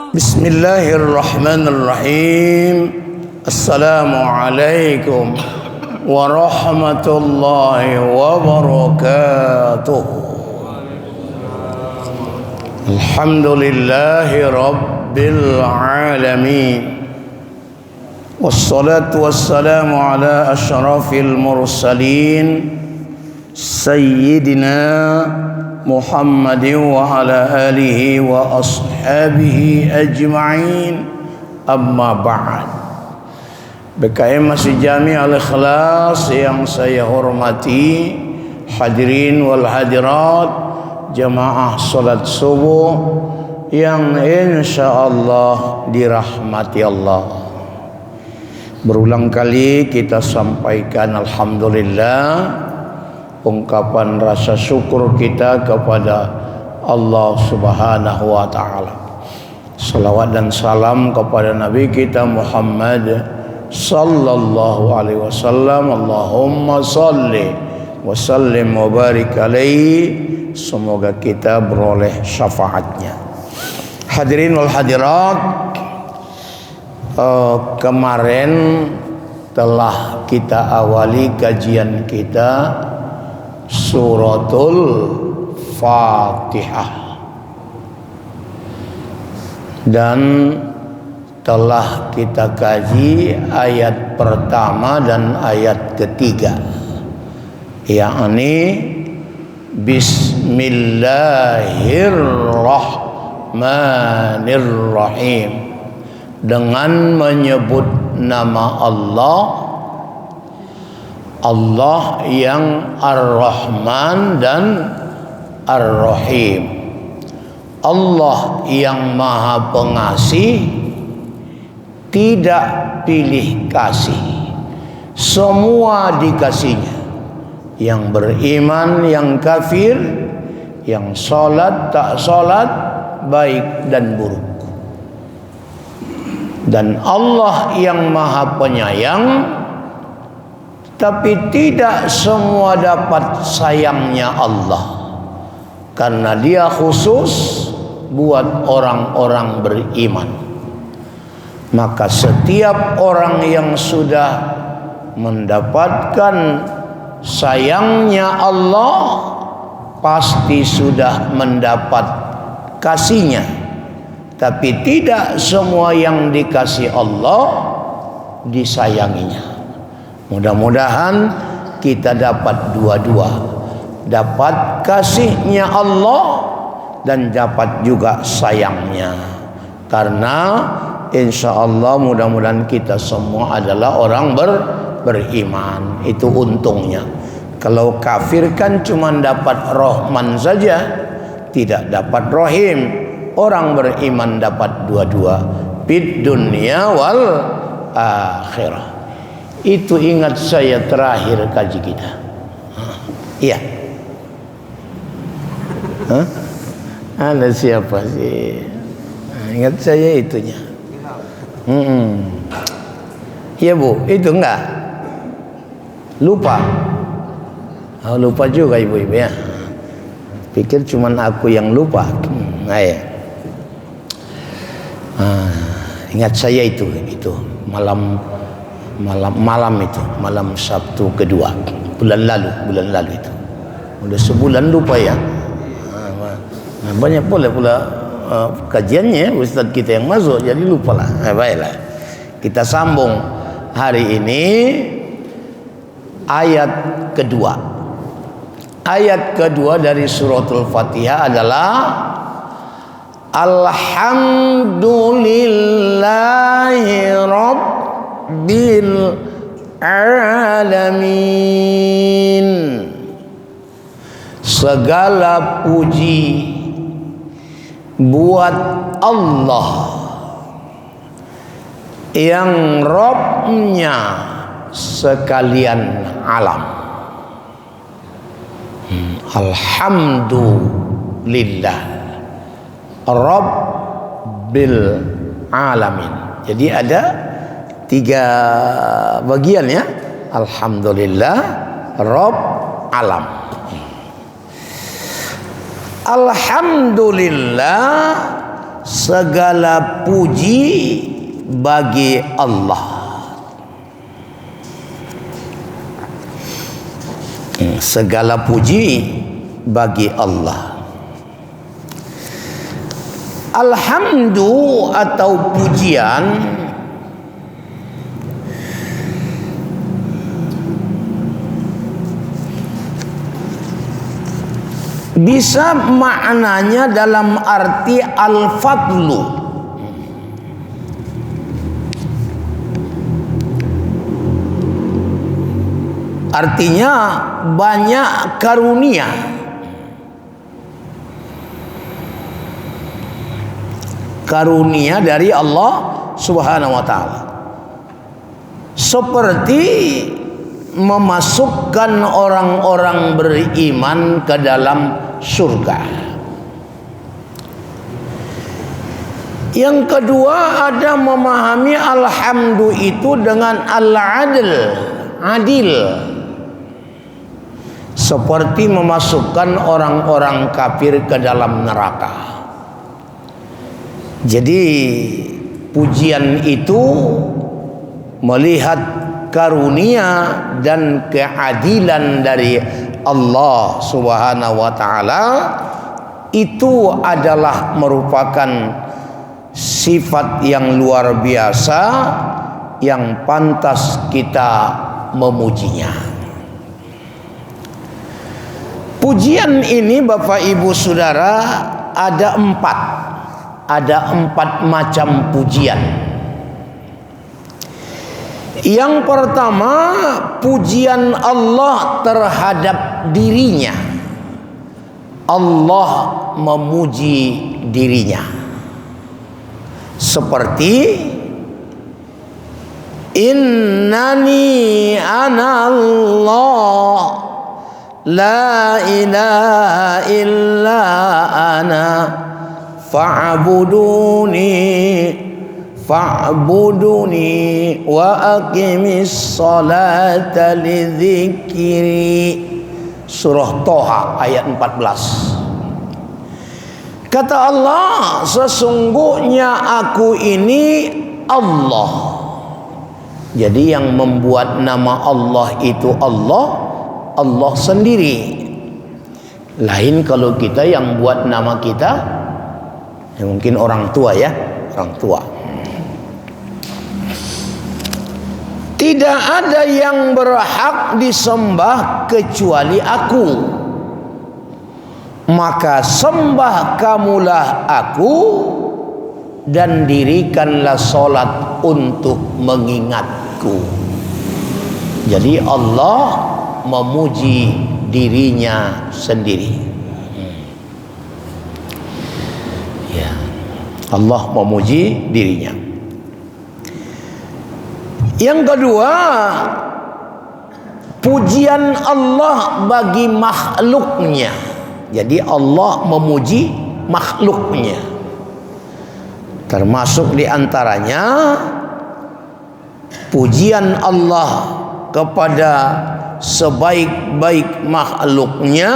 Bismillahirrahmanirrahim. Assalamualaikum warahmatullahi wabarakatuh. Alhamdulillahi rabbil alamin. Wassalatu wassalamu ala asyrafil mursalin Sayyidina Muhammadin wa ala alihi wa ashabihi ajma'in. Amma ba'd. BKM Masjid Jami Al-Ikhlas yang saya hormati, hadirin wal hadirat, jamaah salat subuh yang insyaallah dirahmati Allah. Berulang kali kita sampaikan alhamdulillah, ungkapan rasa syukur kita kepada Allah Subhanahu wa taala. Salawat dan salam kepada Nabi kita Muhammad sallallahu alaihi wasallam. Allahumma salli wa sallim wa barik alaihi. Semoga kita beroleh syafaatnya. Hadirin wal hadirat, kemarin telah kita awali kajian kita Suratul Fatihah, dan telah kita kaji ayat pertama dan ayat ketiga, yakni Bismillahirrahmanirrahim, dengan menyebut nama Allah yang Ar-Rahman dan Ar-Rahim. Allah yang Maha Pengasih, tidak pilih kasih, semua dikasihnya. Yang beriman, yang kafir, yang sholat, tak sholat, baik dan buruk. Dan Allah yang Maha Penyayang, tapi tidak semua dapat sayangnya Allah, karena dia khusus buat orang-orang beriman. Maka setiap orang yang sudah mendapatkan sayangnya Allah, pasti sudah mendapat kasihnya. Tapi tidak semua yang dikasih Allah disayanginya. Mudah-mudahan kita dapat dua-dua, dapat kasihnya Allah dan dapat juga sayangnya. Karena insya Allah mudah-mudahan kita semua adalah orang beriman. Itu untungnya. Kalau kafir kan cuma dapat Rahman saja, tidak dapat Rahim. Orang beriman dapat dua-dua, fid dunya wal akhirah. Itu ingat saya terakhir kaji kita. Iya. Ada siapa sih? Ingat saya itunya. Iya Bu, itu enggak? Lupa. Lupa juga ibu-ibu ya. Pikir cuman aku yang lupa. Ya. Ingat saya itu malam itu, malam Sabtu kedua bulan lalu itu. Udah sebulan lupa ya. Banyak pula kajiannya Ustadz kita yang masuk, jadi lupa lah. Baiklah, kita sambung hari ini ayat kedua. Ayat kedua dari suratul Fatihah adalah Alhamdulillahi Rabbil Alamin. Segala puji buat Allah yang Rabb-nya sekalian alam. Alhamdulillah Rabbil Alamin. Jadi ada 3 bagian ya. Alhamdulillah Rabb Alam. Alhamdulillah segala puji bagi Allah. Segala puji bagi Allah. Alhamdu atau pujian bisa maknanya dalam arti al-fadlu, artinya banyak karunia. Karunia dari Allah Subhanahu wa taala. Seperti memasukkan orang-orang beriman ke dalam surga. Yang kedua, ada memahami alhamdu itu dengan al-adl, adil. Seperti memasukkan orang-orang kafir ke dalam neraka. Jadi pujian itu melihat karunia dan keadilan dari Allah Subhanahu wa taala, itu adalah merupakan sifat yang luar biasa yang pantas kita memujinya. Pujian ini Bapak Ibu Saudara ada empat macam pujian. Yang pertama, pujian Allah terhadap dirinya. Allah memuji dirinya. Seperti innani anallah la ilaha illa ana fa'buduni wa aqimis salata lidzikri. Surah Toha ayat 14. Kata Allah, sesungguhnya aku ini Allah. Jadi yang membuat nama Allah itu Allah sendiri. Lain kalau kita yang buat nama kita, ya mungkin orang tua ya, orang tua. Tidak ada yang berhak disembah kecuali aku. Maka sembah kamulah aku dan dirikanlah solat untuk mengingatku. Jadi Allah memuji dirinya sendiri. Ya, Allah memuji dirinya. Yang kedua, pujian Allah bagi makhluknya. Jadi Allah memuji makhluknya. Termasuk diantaranya pujian Allah kepada sebaik-baik makhluknya,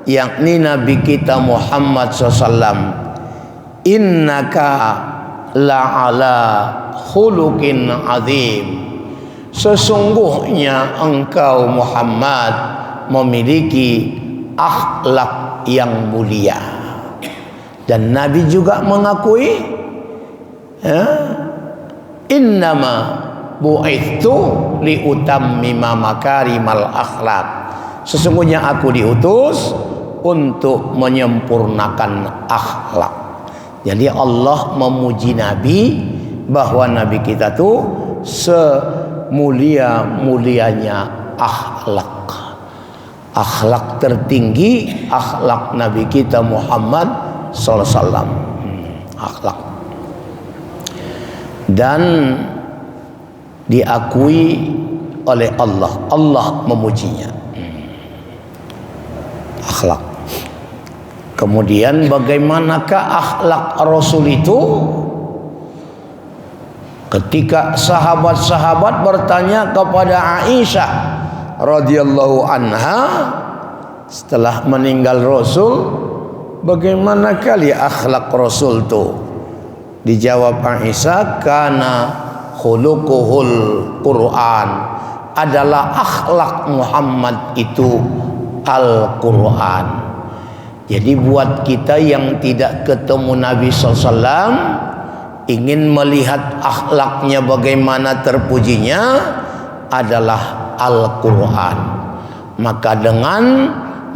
yakni Nabi kita Muhammad SAW. Innaka la'ala khuluqin azim. Sesungguhnya engkau Muhammad memiliki akhlak yang mulia. Dan Nabi juga mengakui, innama bu'ithu liutammima makarimal akhlak. Sesungguhnya aku diutus untuk menyempurnakan akhlak. Jadi Allah memuji Nabi bahwa Nabi kita tuh semulia-mulianya akhlak. Akhlak tertinggi akhlak Nabi kita Muhammad sallallahu alaihi wasallam. Akhlak. Dan diakui oleh Allah. Allah memujinya. Akhlak. Kemudian bagaimanakah akhlak Rasul itu? Ketika sahabat-sahabat bertanya kepada Aisyah radhiyallahu anha setelah meninggal Rasul, bagaimana kali akhlak Rasul tu? Dijawab Aisyah, kana khuluquhul Quran, adalah akhlak Muhammad itu Al-Quran. Jadi buat kita yang tidak ketemu Nabi SAW, ingin melihat akhlaknya bagaimana terpujinya, adalah Al-Quran. Maka dengan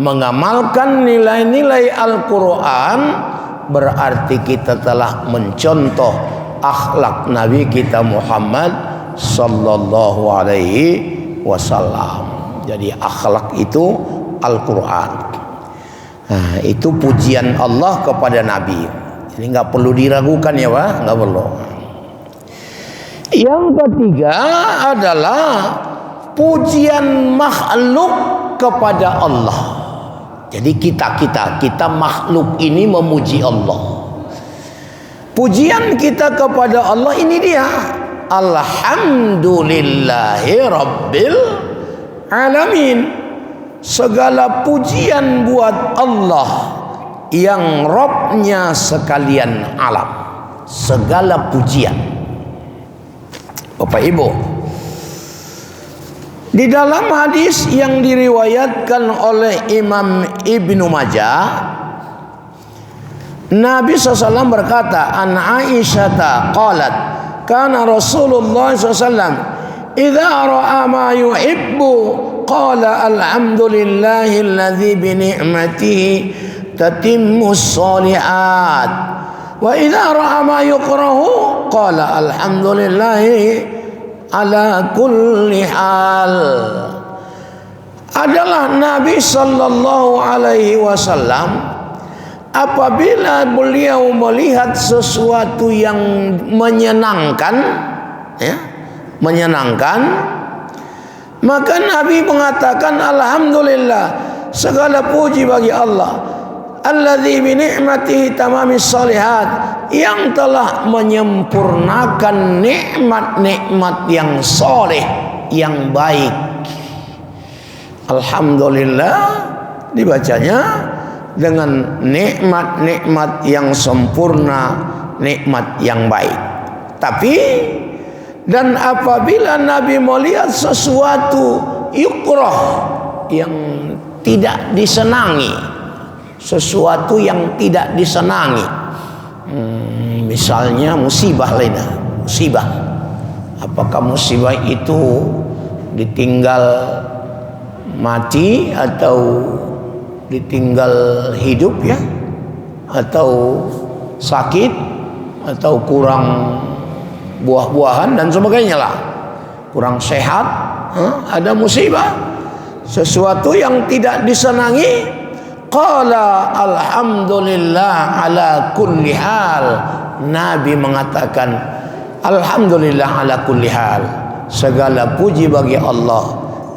mengamalkan nilai-nilai Al-Quran, berarti kita telah mencontoh akhlak Nabi kita Muhammad sallallahu alaihi wasallam. Jadi akhlak itu Al-Quran. Nah, itu pujian Allah kepada Nabi. Ini nggak perlu diragukan ya Pak, nggak perlu. Yang ketiga adalah pujian makhluk kepada Allah. Jadi kita makhluk ini memuji Allah. Pujian kita kepada Allah ini dia, alhamdulillahi rabbil alamin. Segala pujian buat Allah yang Rabbnya sekalian alam. Segala pujian. Bapak Ibu, di dalam hadis yang diriwayatkan oleh Imam Ibnu Majah, Nabi SAW berkata, an Aisyata qalat, kana Rasulullah SAW idza ra'a ma yuhibbu qala alhamdulillahilladzi bi ni'matihi tatimmus shalihat wa idza ra'a ma yukrahu qala alhamdulillahi ala kulli hal. Adalah Nabi sallallahu alaihi wasallam apabila beliau melihat sesuatu yang menyenangkan, ya, menyenangkan, maka Nabi mengatakan alhamdulillah, segala puji bagi Allah, alladzi bi ni'matihi tamamis shalihat, yang telah menyempurnakan nikmat-nikmat yang soleh, yang baik. Alhamdulillah dibacanya dengan nikmat-nikmat yang sempurna, nikmat yang baik. Tapi dan apabila Nabi melihat sesuatu yukrah, yang tidak disenangi, sesuatu yang tidak disenangi, misalnya musibah lainnya, musibah. Apakah musibah itu ditinggal mati atau ditinggal hidup, ya, atau sakit, atau kurang buah-buahan dan sebagainya lah, kurang sehat, ada musibah, sesuatu yang tidak disenangi, qala alhamdulillah ala kulli hal. Nabi mengatakan alhamdulillah ala kulli hal, segala puji bagi Allah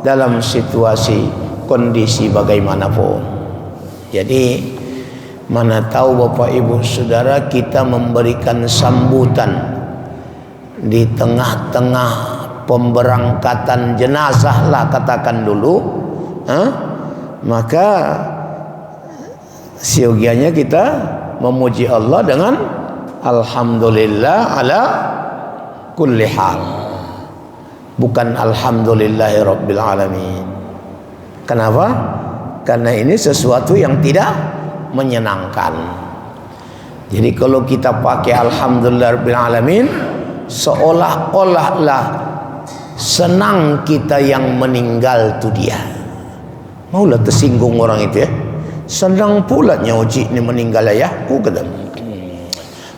dalam situasi kondisi bagaimanapun. Jadi mana tahu Bapak Ibu Saudara, kita memberikan sambutan di tengah-tengah pemberangkatan jenazah lah katakan dulu, maka siogianya kita memuji Allah dengan alhamdulillah ala kulli hal, bukan alhamdulillahi rabbil alamin. Kenapa? Karena ini sesuatu yang tidak menyenangkan. Jadi kalau kita pakai alhamdulillah rabbil alamin, seolah-olahlah senang kita yang meninggal tu dia. Maulah tersinggung orang itu, ya. Senang pula nyawa ni meninggal ayahku, kata.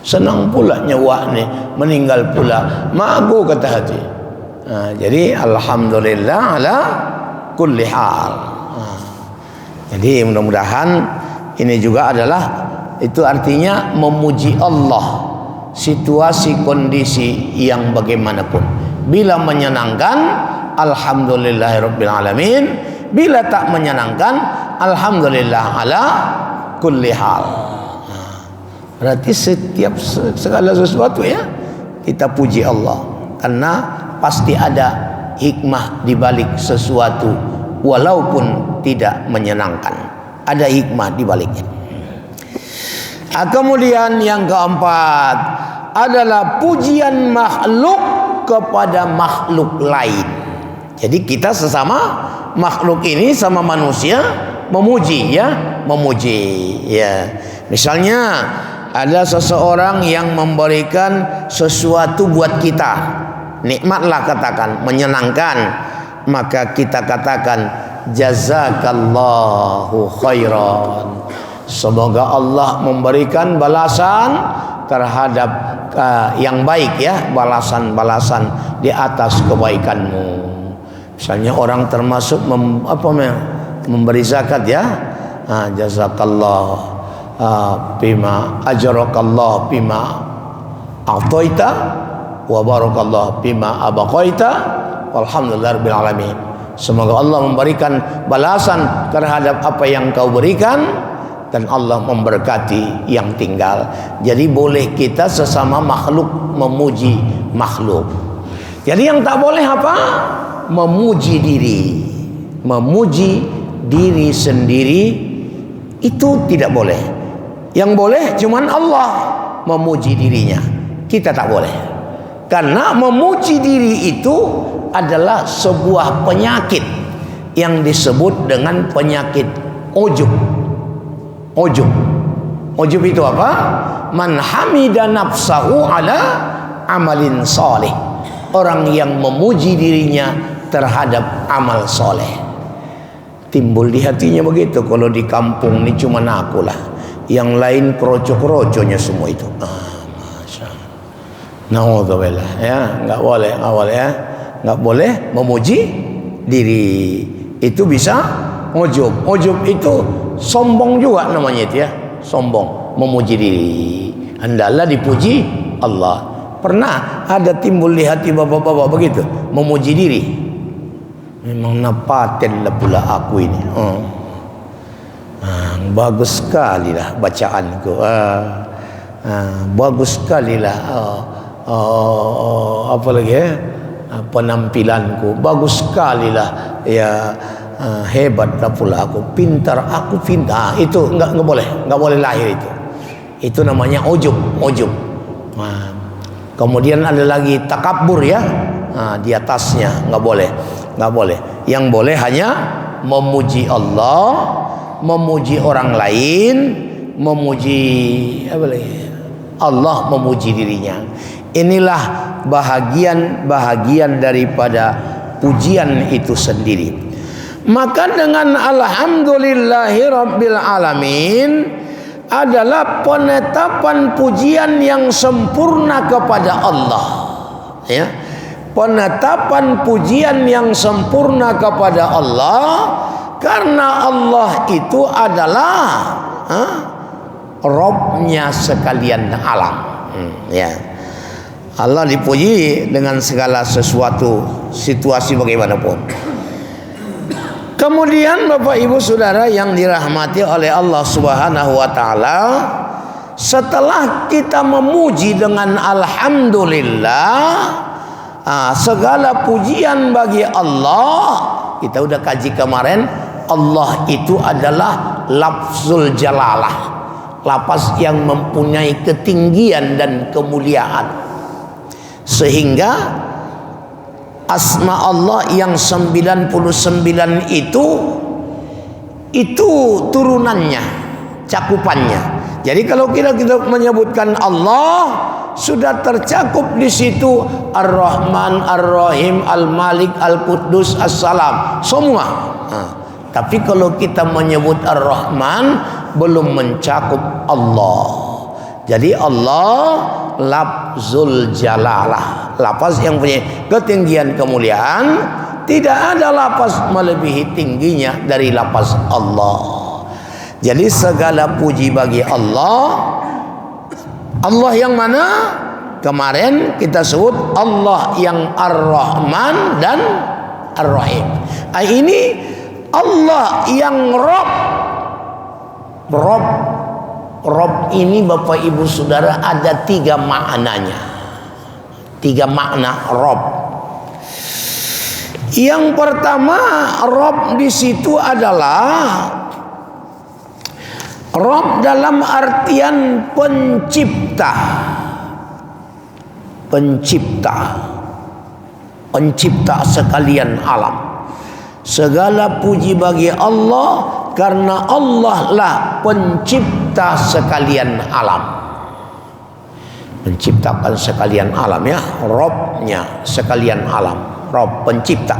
Senang pula nyawa ni meninggal pula mak aku, kata hati. Jadi alhamdulillah ala kulli hal. Jadi mudah-mudahan ini juga adalah, itu artinya memuji Allah situasi kondisi yang bagaimanapun. Bila menyenangkan alhamdulillahirabbil alamin, bila tak menyenangkan alhamdulillah ala kulli hal. Berarti setiap segala sesuatu, ya, kita puji Allah, karena pasti ada hikmah di balik sesuatu walaupun tidak menyenangkan. Ada hikmah di baliknya. Kemudian yang keempat adalah pujian makhluk kepada makhluk lain. Jadi kita sesama makhluk ini sama manusia memuji ya, memuji ya. Misalnya ada seseorang yang memberikan sesuatu buat kita, nikmatlah katakan, menyenangkan, maka kita katakan jazakallahu khairan. Semoga Allah memberikan balasan terhadap yang baik ya, balasan-balasan di atas kebaikanmu. Misalnya orang termasuk memberi zakat ya, jazakallah bima ajrakallah bima a'taita wa barakallah bima abaqaita walhamdulillahirabbil alamin. Semoga Allah memberikan balasan terhadap apa yang kau berikan dan Allah memberkati yang tinggal. Jadi boleh kita sesama makhluk memuji makhluk. Jadi yang tak boleh apa? Memuji diri. Memuji diri sendiri itu tidak boleh. Yang boleh cuman Allah memuji dirinya. Kita tak boleh. Karena memuji diri itu adalah sebuah penyakit yang disebut dengan penyakit ujub. Ujub itu apa? Man hamida nafsahu ala amalin salih. Orang yang memuji dirinya terhadap amal soleh. Timbul di hatinya begitu. Kalau di kampung ini cuma aku lah, yang lain kroco-kroconya semua itu. Masya Allah. Naudzubillah ya, nggak boleh ya, nggak boleh memuji diri. Itu bisa ujub. Ujub itu sombong juga namanya itu ya, sombong, memuji diri. Hendaklah dipuji Allah. Pernah ada timbul di hati bapak-bapak begitu, memuji diri. Memang napaten lah pula aku ini. Bagus sekali lah bacaanku. Bagus sekali lah apa lagi ya, penampilanku. Bagus sekali lah ya. Hebat lah pula aku, pintar aku pintar. Itu nggak boleh lahir itu. Itu namanya ujub. Kemudian ada lagi takabur ya, di atasnya nggak boleh. Yang boleh hanya memuji Allah, memuji orang lain, memuji apa lagi? Allah memuji dirinya. Inilah bahagian daripada pujian itu sendiri. Maka dengan alhamdulillahi rabbil alamin adalah penetapan pujian yang sempurna kepada Allah ya. Penetapan pujian yang sempurna kepada Allah, karena Allah itu adalah Rabb-nya sekalian alam ya. Allah dipuji dengan segala sesuatu situasi bagaimanapun. Kemudian Bapak Ibu Saudara yang dirahmati oleh Allah Subhanahu wa taala, setelah kita memuji dengan alhamdulillah, segala pujian bagi Allah, kita udah kaji kemarin, Allah itu adalah lafzul jalalah, lafaz yang mempunyai ketinggian dan kemuliaan, sehingga asma Allah yang 99 itu turunannya, cakupannya. Jadi kalau kita menyebutkan Allah, sudah tercakup di situ Ar-Rahman, Ar-Rahim, Al-Malik, Al-Quddus, As-Salam, semua. Tapi kalau kita menyebut Ar-Rahman, belum mencakup Allah. Jadi Allah lafzul jalalah, lafaz yang punya ketinggian kemuliaan. Tidak ada lafaz melebihi tingginya dari lafaz Allah. Jadi segala puji bagi Allah. Allah yang mana? Kemarin kita sebut Allah yang Ar-Rahman dan Ar-Rahim. Ini Allah yang Rabb. Rabb ini Bapak Ibu Saudara ada 3 maknanya. 3 makna Rabb. Yang pertama, Rabb di situ adalah Rabb dalam artian pencipta. Pencipta sekalian alam. Segala puji bagi Allah, karena Allah lah pencipta sekalian alam. Menciptakan sekalian alam, ya, Rabbnya sekalian alam. Rabb pencipta.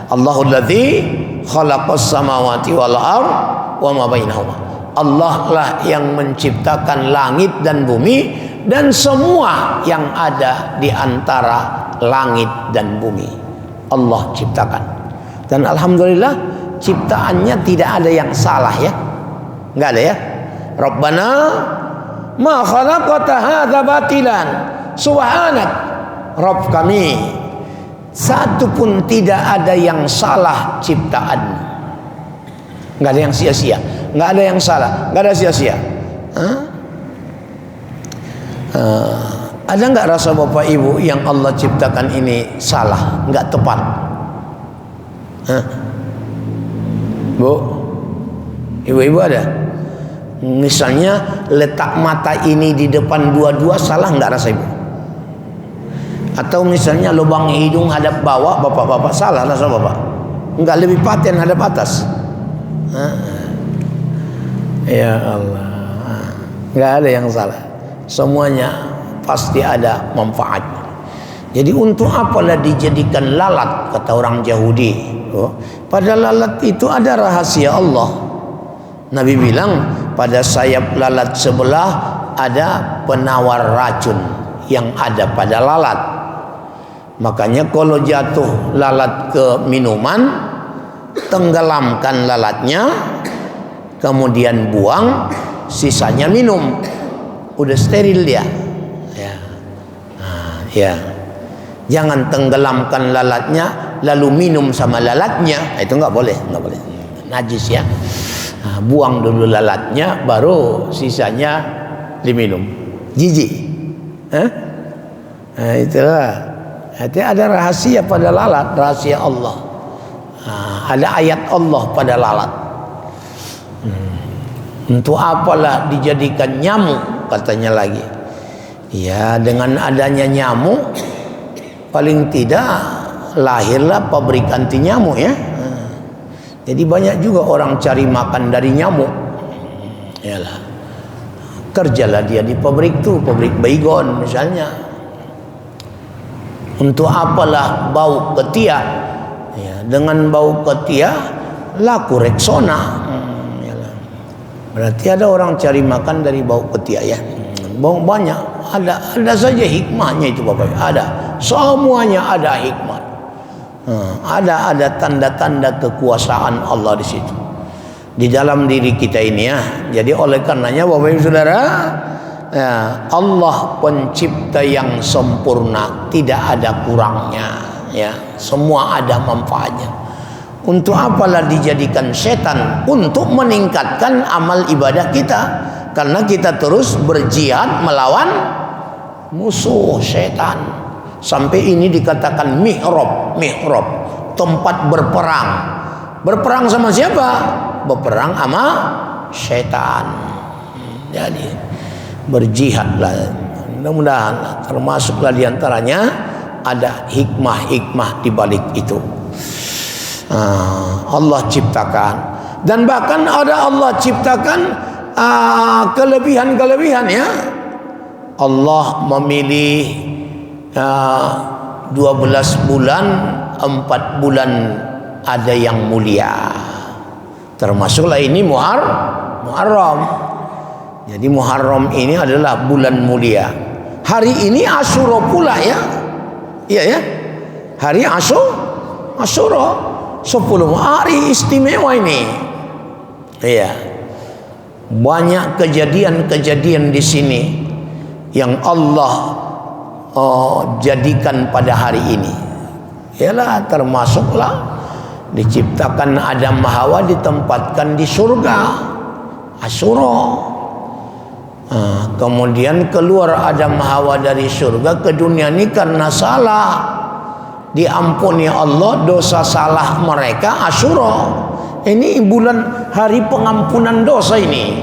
Allahul ladzi khalaqas samawati wal ardh wa ma bainahuma. Allah lah yang menciptakan langit dan bumi dan semua yang ada di antara langit dan bumi. Allah ciptakan. Dan alhamdulillah ciptaannya tidak ada yang salah, ya. Enggak ada, ya. Rabbana ma khalaqta hadza batilan subhanak. Rabb kami, satu pun tidak ada yang salah ciptaan. Enggak ada yang sia-sia, enggak ada yang salah, enggak ada sia-sia. Ada enggak rasa Bapak Ibu yang Allah ciptakan ini salah, enggak tepat? Bu, ibu-ibu ada? Misalnya letak mata ini di depan dua-dua, salah enggak rasa ibu? Atau misalnya lubang hidung hadap bawah, bapak-bapak, salah rasa bapak? Enggak, lebih paten hadap atas. Ya Allah, enggak ada yang salah. Semuanya pasti ada manfaatnya. Jadi untuk apalah dijadikan lalat, kata orang Yahudi. Pada lalat itu ada rahasia Allah. Nabi bilang pada sayap lalat sebelah ada penawar racun yang ada pada lalat. Makanya kalau jatuh lalat ke minuman, tenggelamkan lalatnya, kemudian buang, sisanya minum. Udah steril dia. Ya. Jangan tenggelamkan lalatnya lalu minum sama lalatnya. Itu enggak boleh, najis, ya. Buang dulu lalatnya baru sisanya diminum. Jijik. Itulah. Jadi ada rahasia pada lalat, rahasia Allah. Ada ayat Allah pada lalat. Untuk apalah dijadikan nyamuk, katanya lagi. Ya, dengan adanya nyamuk paling tidak lahirlah pabrik anti nyamuk, ya. Jadi banyak juga orang cari makan dari nyamuk. Yalah. Kerjalah dia di pabrik tuh, pabrik baygon misalnya. Untuk apalah bau ketiak? Ya, dengan bau ketiak laku Rexona. Yalah. Berarti ada orang cari makan dari bau ketiak, ya. Banyak, ada saja hikmahnya itu Bapak. Ada, semuanya ada hikmah. Ada tanda-tanda kekuasaan Allah di situ, di dalam diri kita ini, ya. Jadi oleh karenanya Bapak Ibu Saudara, ya, Allah pencipta yang sempurna, tidak ada kurangnya, ya. Semua ada manfaatnya. Untuk apalah dijadikan setan? Untuk meningkatkan amal ibadah kita. Karena kita terus berjihad melawan musuh setan. Sampai ini dikatakan mihrab, tempat berperang. Berperang sama siapa? Berperang sama setan. Jadi berjihadlah. Mudah-mudahan termasuklah diantaranya ada hikmah-hikmah di balik itu. Allah ciptakan, dan bahkan ada Allah ciptakan kelebihan-kelebihan, ya. Allah memilih 12 bulan, 4 bulan ada yang mulia. Termasuklah ini Muharram. Jadi Muharram ini adalah bulan mulia. Hari ini Asyura pula, ya. Iya, ya. Hari Asyura. 10 hari istimewa ini. Iya. Banyak kejadian-kejadian di sini yang Allah jadikan pada hari ini. Ialah termasuklah diciptakan Adam Hawa, ditempatkan di surga, Asyura. Kemudian keluar Adam Hawa dari surga ke dunia ini karena salah. Diampuni Allah dosa salah mereka, Asyura. Ini bulan hari pengampunan dosa ini.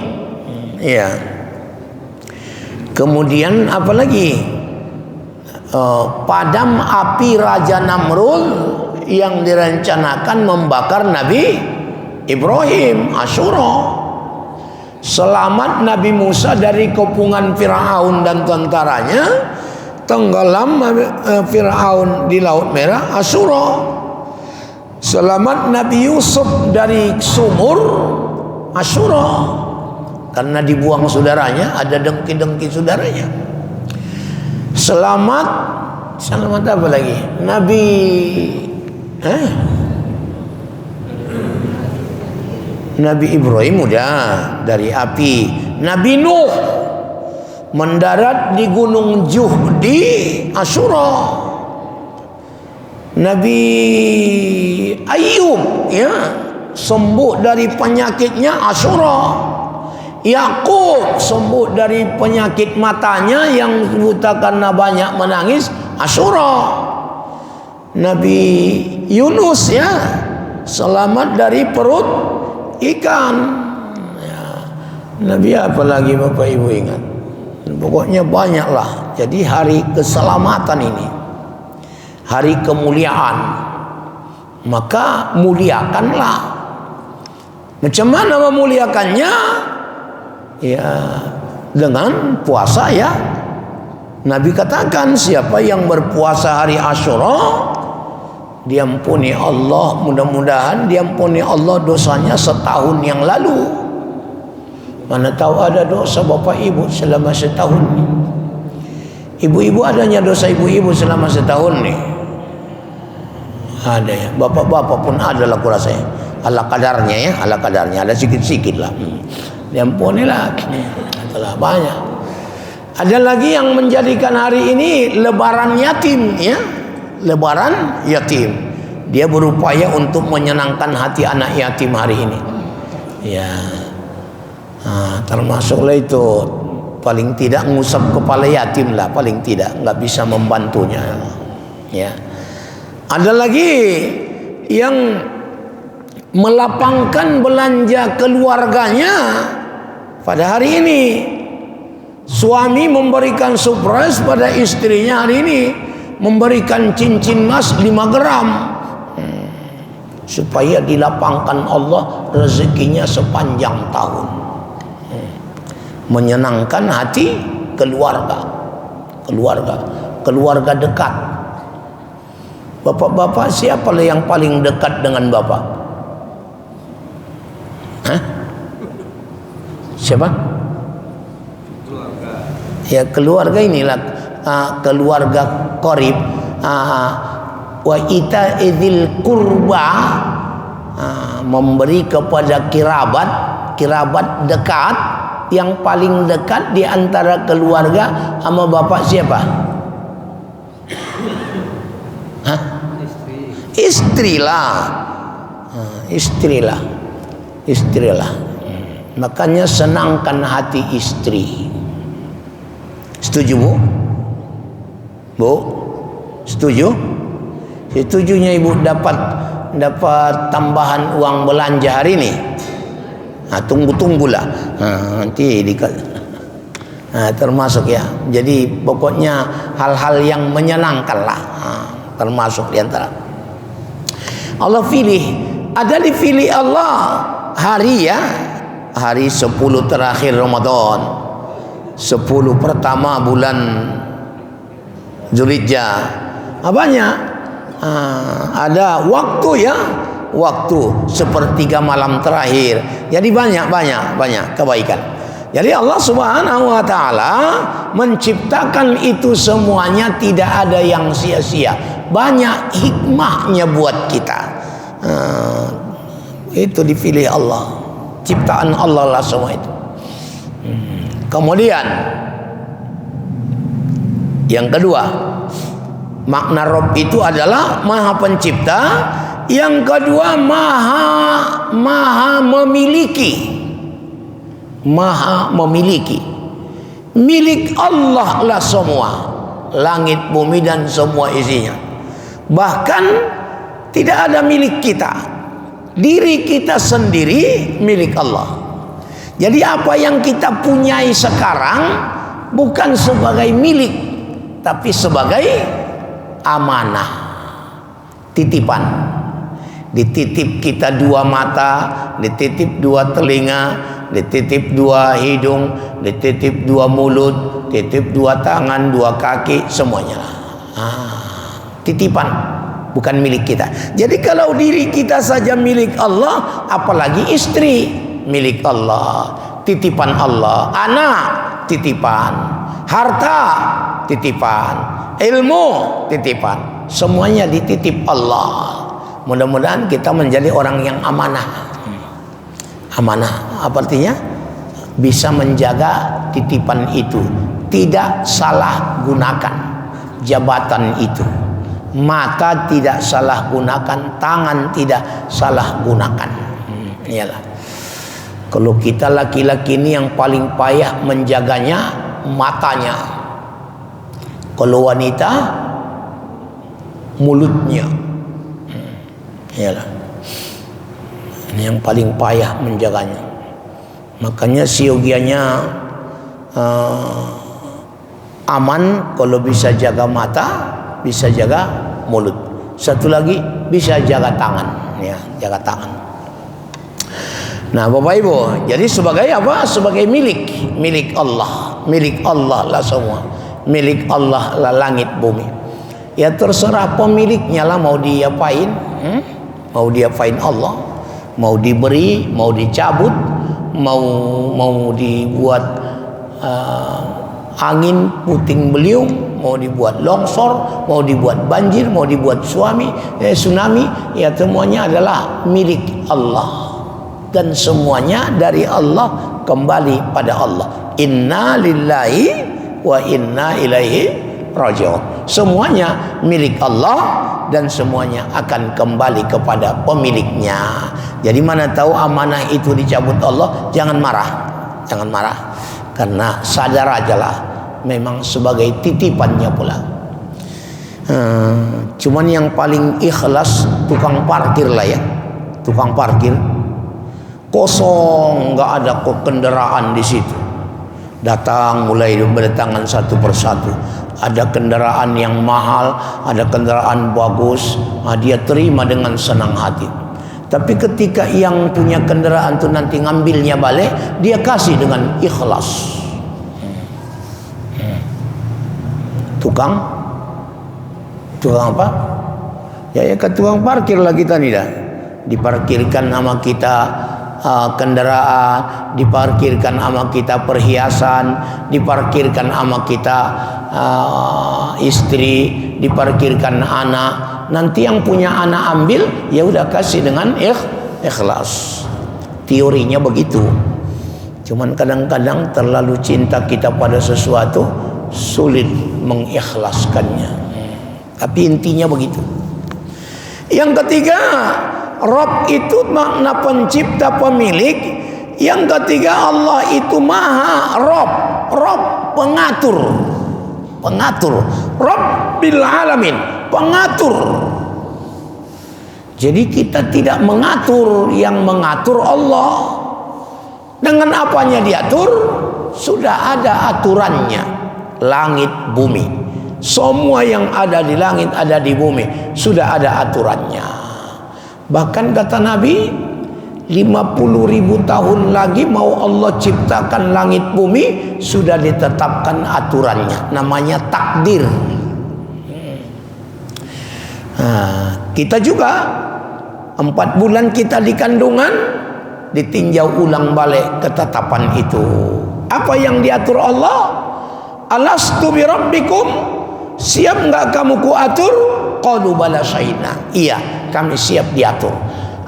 Ya. Kemudian apa lagi? Padam api Raja Namrud yang direncanakan membakar Nabi Ibrahim, Asyura. Selamat Nabi Musa dari kepungan Firaun dan tentaranya. Tenggelam Firaun di Laut Merah, Asyura. Selamat Nabi Yusuf dari sumur, Asyura. Karena dibuang saudaranya, ada dengki-dengki saudaranya. Selamat apa lagi? Nabi Ibrahim udah dari api. Nabi Nuh mendarat di Gunung Juhdi, Asyura. Nabi Ayub ya sembuh dari penyakitnya, Asyura. Yakub sembuh dari penyakit matanya yang buta karena banyak menangis, Asyura. Nabi Yunus ya selamat dari perut ikan ya. Nabi apa lagi Bapak Ibu ingat? Pokoknya banyaklah. Jadi hari keselamatan ini, hari kemuliaan, maka muliakanlah. Macam mana memuliakannya? Ya dengan puasa ya. Nabi katakan siapa yang berpuasa hari Asyura diampuni Allah, mudah-mudahan diampuni Allah dosanya setahun yang lalu. Mana tahu ada dosa bapak ibu selama setahun nih. Ibu-ibu adanya dosa ibu-ibu selama setahun nih. Ada ya, bapak-bapak pun ada lah kurasa ya. Ala kadarnya ya, ala kadarnya ada sikit-sikit lah. Diampunilah, telah banyak. Ada lagi yang menjadikan hari ini lebaran yatim ya, lebaran yatim. Dia berupaya untuk menyenangkan hati anak yatim hari ini. Ya, termasuklah itu paling tidak ngusap kepala yatim lah, paling tidak nggak bisa membantunya. Ya, ada lagi yang melapangkan belanja keluarganya pada hari ini. Suami memberikan surprise pada istrinya hari ini, memberikan cincin emas 5 gram supaya dilapangkan Allah rezekinya sepanjang tahun, menyenangkan hati keluarga dekat. Bapak-bapak, siapa yang paling dekat dengan bapak? Siapa? Ya keluarga inilah keluarga qarib. Wa ita idzil qurba, memberi kepada kirabat dekat. Yang paling dekat di antara keluarga sama bapak siapa? Istrilah. Makanya senangkan hati istri. Setuju Bu? Bu? Setuju? Setujunya Ibu dapat tambahan uang belanja hari ini? Tunggulah. Nanti termasuk ya. Jadi pokoknya hal-hal yang menyenangkan lah, termasuk diantara. Allah pilih, ada dipilih Allah hari 10 terakhir Ramadan. 10 pertama bulan Dzulhijjah. Banyak. Ada waktu sepertiga malam terakhir. Jadi banyak kebaikan. Jadi Allah Subhanahu wa taala menciptakan itu semuanya, tidak ada yang sia-sia. Banyak hikmahnya buat kita. Itu dipilih Allah. Ciptaan Allah lah semua itu. Kemudian yang kedua, makna Rabb itu adalah Maha Pencipta. Yang kedua, Maha memiliki. Milik Allah lah semua, langit, bumi dan semua isinya. Bahkan tidak ada milik kita. Diri kita sendiri milik Allah. Jadi apa yang kita punyai sekarang bukan sebagai milik, tapi sebagai amanah, titipan. Dititip kita 2 mata, dititip 2 telinga, dititip 2 hidung, dititip 2 mulut, titip 2 tangan, 2 kaki, semuanya. Titipan, bukan milik kita. Jadi kalau diri kita saja milik Allah, apalagi istri milik Allah, titipan Allah. Anak titipan, harta titipan, ilmu titipan, semuanya dititip Allah. Mudah-mudahan kita menjadi orang yang amanah. Amanah apa artinya? Bisa menjaga titipan itu, tidak salah gunakan jabatan itu. Mata tidak salah gunakan, tangan tidak salah gunakan. Iyalah. Kalau kita laki-laki ini yang paling payah menjaganya matanya. Kalau wanita mulutnya. Iyalah. Ini yang paling payah menjaganya. Makanya siogianya aman kalau bisa jaga mata, bisa jaga mulut. Satu lagi bisa jaga tangan, ya, jaga tangan. Nah, Bapak Ibu, jadi sebagai apa? Sebagai milik Allah, milik Allah lah semua, milik Allah lah langit bumi. Ya terserah pemiliknya lah mau diapain, mau diapain Allah, mau diberi, mau dicabut, mau dibuat angin puting beliung, mau dibuat longsor, mau dibuat banjir, mau dibuat tsunami, ya semuanya adalah milik Allah. Dan semuanya dari Allah, kembali pada Allah. Inna lillahi wa inna ilaihi raji'un. Semuanya milik Allah dan semuanya akan kembali kepada pemiliknya. Jadi mana tahu amanah itu dicabut Allah, jangan marah. Jangan marah. Karena sadar ajalah memang sebagai titipannya pula. Cuman yang paling ikhlas tukang parkir lah ya. Tukang parkir kosong, nggak ada kendaraan di situ. Datang mulai berdatangan satu persatu. Ada kendaraan yang mahal, ada kendaraan bagus, dia terima dengan senang hati. Tapi ketika yang punya kendaraan itu nanti ngambilnya balik, dia kasih dengan ikhlas. Tukang apa? Ya ke tukang parkir lah kita nih dah. Diparkirkan nama kita kendaraan, diparkirkan sama kita perhiasan, diparkirkan sama kita istri, diparkirkan anak. Nanti yang punya anak ambil, ya udah kasih dengan ikhlas. Teorinya begitu. Cuman kadang-kadang terlalu cinta kita pada sesuatu, sulit mengikhlaskannya. Tapi intinya begitu. Yang ketiga, Rabb itu makna pencipta, pemilik. Yang ketiga, Allah itu maha Rabb. Rabb pengatur. Pengatur. Rabbil alamin, pengatur. Jadi kita tidak mengatur, yang mengatur Allah. Dengan apanya diatur? Sudah ada aturannya. Langit bumi, semua yang ada di langit ada di bumi, sudah ada aturannya. Bahkan kata Nabi, 50.000 tahun lagi mau Allah ciptakan langit bumi, sudah ditetapkan aturannya, namanya takdir. Kita juga 4 bulan kita di kandungan, ditinjau ulang balik ketetapan itu. Apa yang diatur Allah? Alastu bi rabbikum, siap enggak kamu kuatur? Qalu bala syahidna. Iya, kami siap diatur.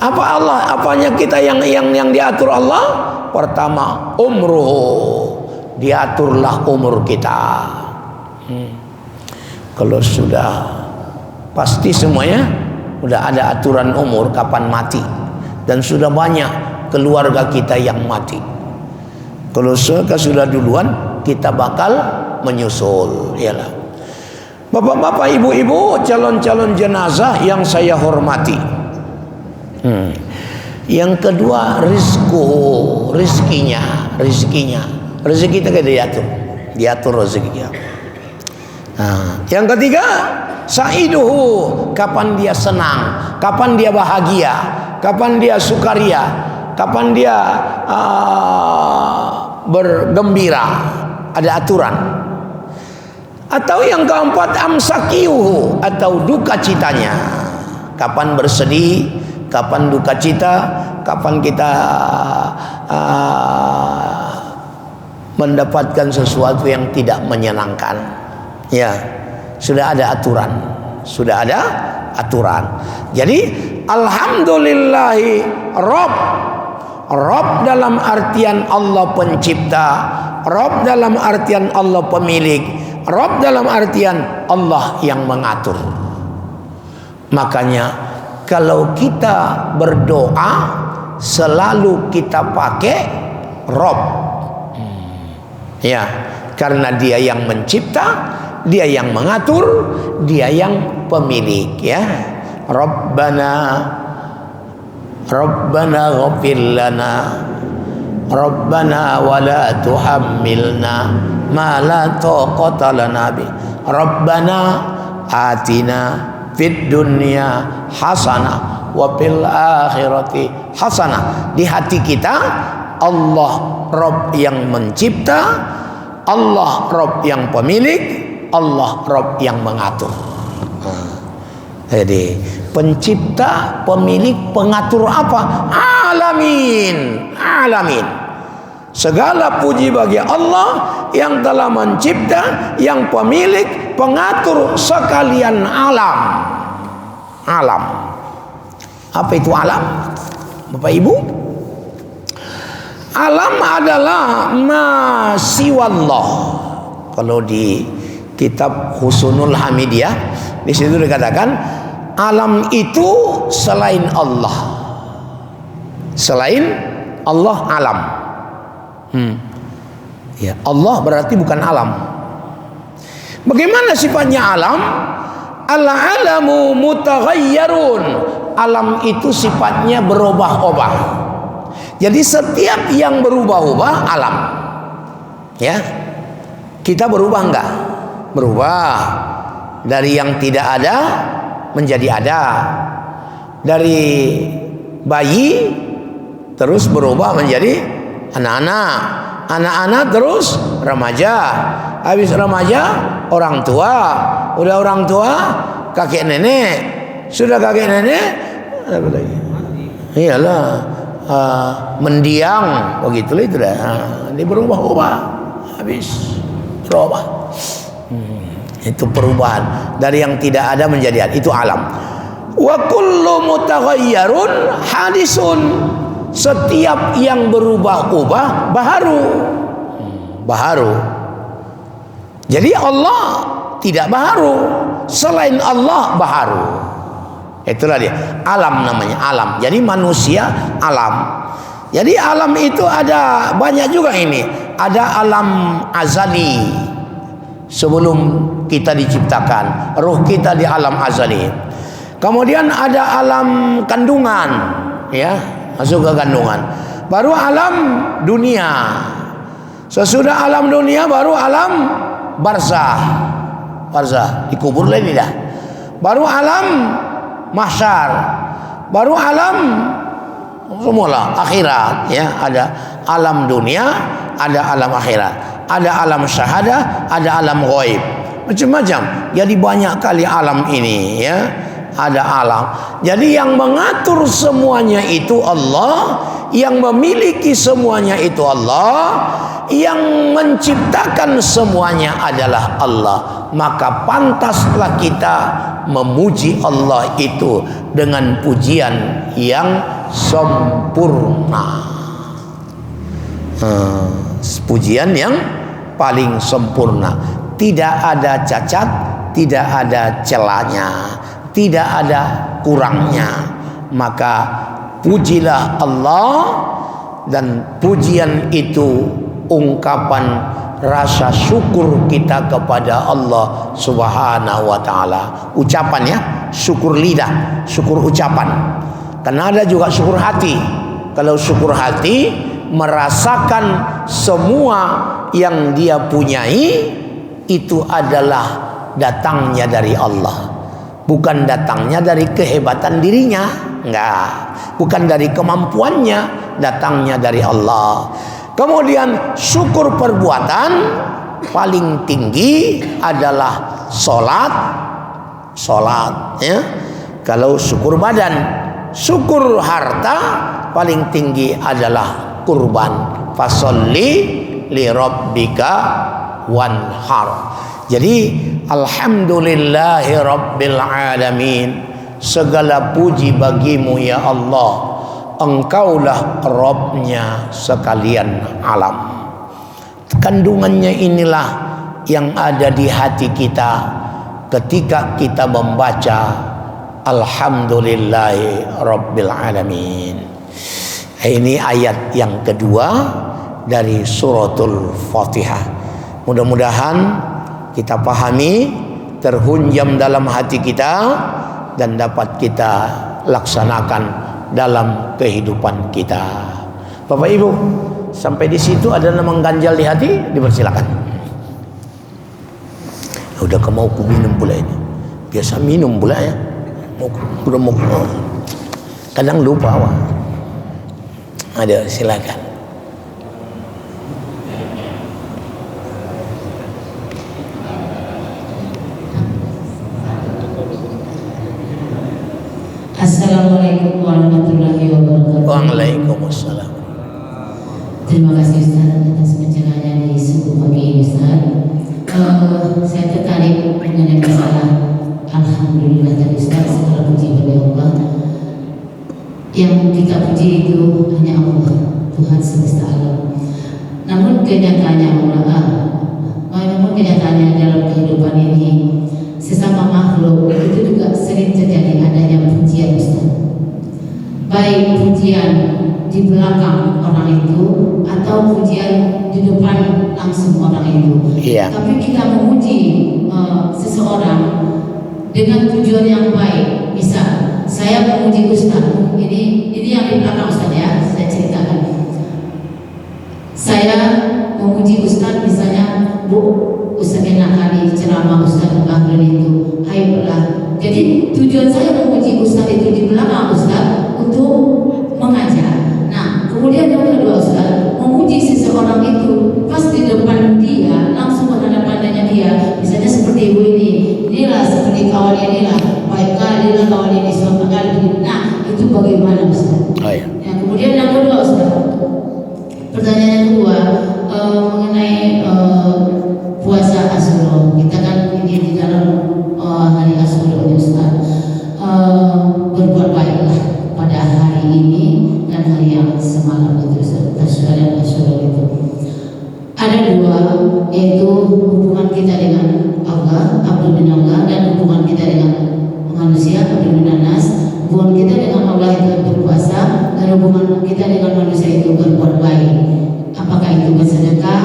Apa Allah, apanya kita yang diatur Allah? Pertama, umruhu, diaturlah umur kita. Kalau sudah pasti semuanya udah ada aturan umur kapan mati, dan sudah banyak keluarga kita yang mati. Kalau sudah duluan, kita bakal menyusul. Yalah. Bapak-bapak, ibu-ibu, calon-calon jenazah yang saya hormati. Yang kedua, rizkinya. rezekinya. Rezeki itu diatur rezekinya. Nah, yang ketiga, sa'iduhu, kapan dia senang, kapan dia bahagia, kapan dia sukaria, kapan dia bergembira, ada aturan. Atau yang keempat, amsakiyuhu, atau duka citanya, kapan bersedih, kapan duka cita, kapan kita mendapatkan sesuatu yang tidak menyenangkan. Ya, sudah ada aturan, sudah ada aturan. Jadi alhamdulillahi Rabb dalam artian Allah pencipta, Rabb dalam artian Allah pemilik, Rabb dalam artian Allah yang mengatur. Makanya kalau kita berdoa selalu kita pakai Rabb. Ya, karena dia yang mencipta, dia yang mengatur, dia yang pemilik, ya. Rabbana ghfir lana, Rabbana wa la tuhammilna ma la taqata lana bi, Rabbana atina fid dunya hasanah wa fil akhirati hasanah. Di hati kita Allah Rabb yang mencipta, Allah Rabb yang pemilik, Allah Rabb yang mengatur. Jadi pencipta, pemilik, pengatur apa? Alamin. Segala puji bagi Allah yang telah mencipta, yang pemilik, pengatur sekalian alam. Apa itu alam, Bapak Ibu? Alam adalah ma siwallah. Kalau di kitab Husnul Hamidiyah, di situ dikatakan alam itu selain Allah. Selain Allah alam. Ya, Allah berarti bukan alam. Bagaimana sifatnya alam? Al-alamu mutaghayyarun. Alam itu sifatnya berubah-ubah. Jadi setiap yang berubah-ubah alam. Ya. Kita berubah enggak? Berubah. Dari yang tidak ada menjadi ada. Dari bayi terus berubah menjadi anak-anak. Anak-anak terus remaja. Habis remaja orang tua. Udah orang tua kakek nenek. Sudah kakek nenek apa lagi? Iyalah. Mendiang begitulah itu dah. Ini berubah-ubah, habis berubah. Itu perubahan dari yang tidak ada menjadi ada. Itu alam. Wa kullu mutaghayyirun hadisun. Setiap yang berubah-ubah baharu. Jadi Allah tidak baharu, selain Allah baharu. Itulah dia, alam namanya, alam. Jadi manusia alam. Jadi alam itu ada banyak juga ini. Ada alam azali, sebelum kita diciptakan, roh kita di alam azali. Kemudian ada alam kandungan, ya, masuk ke kandungan. Baru alam dunia. Sesudah alam dunia baru alam barzah. Dikubur lagi dah. Baru alam mahsyar, baru alam semualah akhirat, ya. Ada alam dunia, ada alam akhirat, ada alam syahadah, ada alam ghaib, macam-macam. Jadi banyak kali alam ini, ya. Ada alam. Jadi yang mengatur semuanya itu Allah, yang memiliki semuanya itu Allah, yang menciptakan semuanya adalah Allah. Maka pantaslah kita memuji Allah itu dengan pujian yang sempurna. Pujian yang paling sempurna. Tidak ada cacat, tidak ada celanya, tidak ada kurangnya. Maka pujilah Allah, dan pujian itu ungkapan rasa syukur kita kepada Allah Subhanahu wa ta'ala. Ucapan, ya, syukur lidah, syukur ucapan. Karena ada juga syukur hati. Kalau syukur hati merasakan semua yang dia punyai itu adalah datangnya dari Allah, bukan datangnya dari kehebatan dirinya, enggak, bukan dari kemampuannya, datangnya dari Allah. Kemudian syukur perbuatan paling tinggi adalah solat ya. Kalau syukur badan, syukur harta paling tinggi adalah kurban. Fasolli li rabbika wanhar. Jadi alhamdulillahi rabbil alamin, segala puji bagimu ya Allah, Engkaulah Rabbnya sekalian alam. Kandungannya inilah yang ada di hati kita ketika kita membaca alhamdulillahi rabbil alamin. Ini ayat yang kedua dari suratul Fatihah. Mudah-mudahan kita pahami, terhunjam dalam hati kita, dan dapat kita laksanakan dalam kehidupan kita. Bapak Ibu, sampai di situ ada yang mengganjal di hati, dipersilakan. Udah mau ku minum pula ini. Biasa minum pula ya. Mau kadang lupa wah. Ada, silakan. Assalamualaikum warahmatullahi wabarakatuh. Waalaikumsalam. Terima kasih Ustaz atas pencerahannya di subuh pagi ini Ustaz. Saya tertarik mengenai masalah alhamdulillah tadi Ustaz, segala puji bagi Allah. Yang kita puji itu hanya Allah, Tuhan semesta alam. Namun kenyataannya dalam kehidupan ini, sesama makhluk itu juga sering terjadi adanya pujian Ustaz. Baik pujian di belakang orang itu atau pujian di depan langsung orang itu. Iya. Tapi kita memuji seseorang dengan tujuan yang baik. Misal saya memuji Ustaz, ini yang di belakang Ustaz ya, saya ceritakan. Saya memuji Ustaz, misalnya Ustaz enak kali ceramah Ustaz Bahrul itu, ayolah. Jadi tujuan saya memuji Ustaz itu di belakang Ustaz untuk mengajar. Nah, kemudian yang kedua Ustaz, memuji seseorang itu pas di depan dia, langsung berhadapan dengan dia. Misalnya seperti ibu ini, inilah seperti kawan inilah, baik kali inilah kawan ini, suami kali. Nah, itu bagaimana Ustaz? Oh, ya. Kemudian yang kedua Ustaz, pertanyaan yang kedua mengenai puasa Asyura. Kita kan ini di dalam hari Asyura Ustaz, berbuat baiklah pada hari ini dan hari yang semalam itu Asyura dan Asyura itu. Ada dua, yaitu hubungan kita dengan Allah, abdu bin Allah, dan hubungan kita dengan manusia, abdu bin Nas. Hubungan kita dengan Allah itu berpuasa, dan hubungan kita dengan manusia itu berbuat baik. Apakah itu bersedekah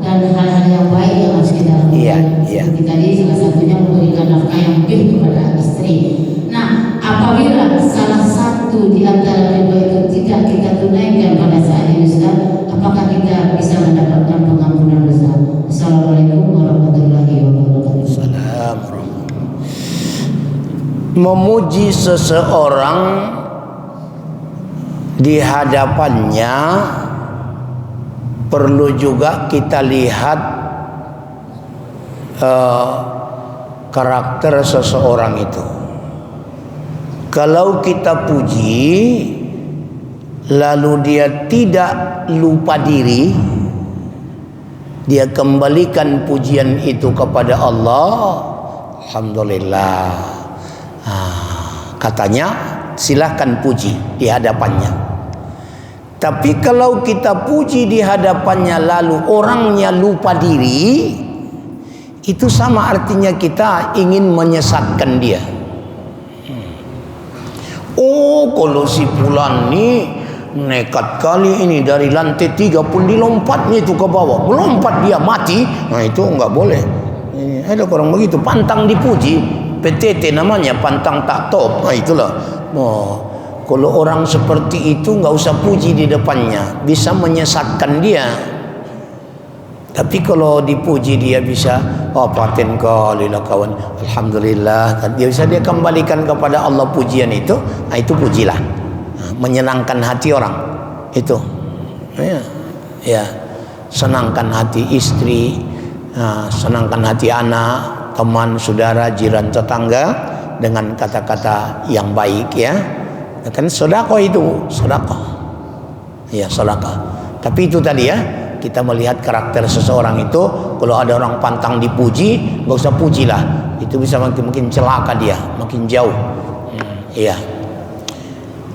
dan hal-hal yang baik yang harus kita lakukan. Iya. Seperti tadi salah satunya memberikan nafkah yang lebih kepada istri. Nah, apabila salah satu di antara kedua itu tidak kita tunaikan pada saat ini Ustaz, apakah kita bisa mendapatkan pengampunan dosa? Assalamualaikum warahmatullahi wabarakatuh. Memuji seseorang di hadapannya perlu juga kita lihat karakter seseorang itu. Kalau kita puji lalu dia tidak lupa diri, dia kembalikan pujian itu kepada Allah, alhamdulillah. Katanya silahkan puji di hadapannya. Tapi kalau kita puji di hadapannya lalu orangnya lupa diri, itu sama artinya kita ingin menyesatkan dia. Oh, kalau si Fulan nih nekat kali ini dari lantai 3 pun dilompatnya itu ke bawah, melompat dia mati. Nah itu enggak boleh. Ada orang begitu, pantang dipuji, PTT namanya, pantang tak top. Nah itulah. Kalau orang seperti itu nggak usah puji di depannya, bisa menyesatkan dia. Tapi kalau dipuji dia bisa, oh paten kali lah kawan, alhamdulillah, dia bisa dia kembalikan kepada Allah pujian itu. Nah, itu pujilah, menyenangkan hati orang itu, ya, senangkan hati istri, senangkan hati anak, teman, saudara, jiran, tetangga dengan kata-kata yang baik, ya. Kan sedekah itu, sedekah, ya sedekah. Tapi itu tadi ya, kita melihat karakter seseorang itu. Kalau ada orang pantang dipuji, nggak usah pujilah. Itu bisa makin celaka dia, makin jauh. Iya.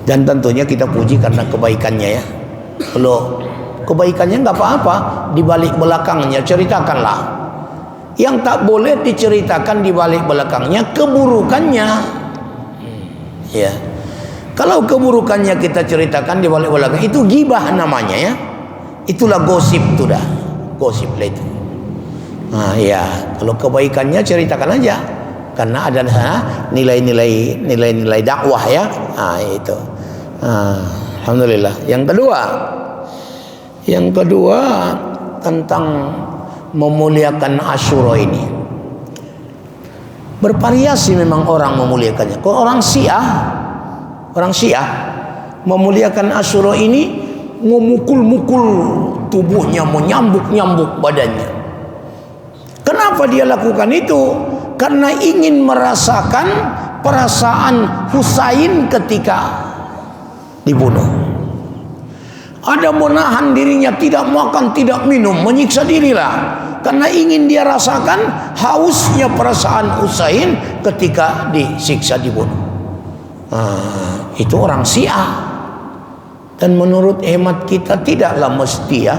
Dan tentunya kita puji karena kebaikannya, ya. Kalau kebaikannya nggak apa-apa, di balik belakangnya ceritakanlah. Yang tak boleh diceritakan di balik belakangnya keburukannya. Ya. Kalau keburukannya kita ceritakan di balik belakang, itu ghibah namanya, ya. Itulah gosip tuh dah. Gosip lah itu. Nah, ya, kalau kebaikannya ceritakan aja. Karena ada nilai-nilai dakwah, ya. Nah, itu. Alhamdulillah. Yang kedua tentang memuliakan Asyura ini. Bervariasi memang orang memuliakannya. Kalau orang Syiah memuliakan Asyura ini, memukul-mukul tubuhnya, menyambuk-nyambuk badannya. Kenapa dia lakukan itu? Karena ingin merasakan perasaan Husain ketika dibunuh. Ada menahan dirinya, tidak makan, tidak minum, menyiksa dirilah. Karena ingin dia rasakan hausnya perasaan Husain ketika disiksa, dibunuh. Itu orang Syiah. Dan menurut hemat kita tidaklah mesti, ya.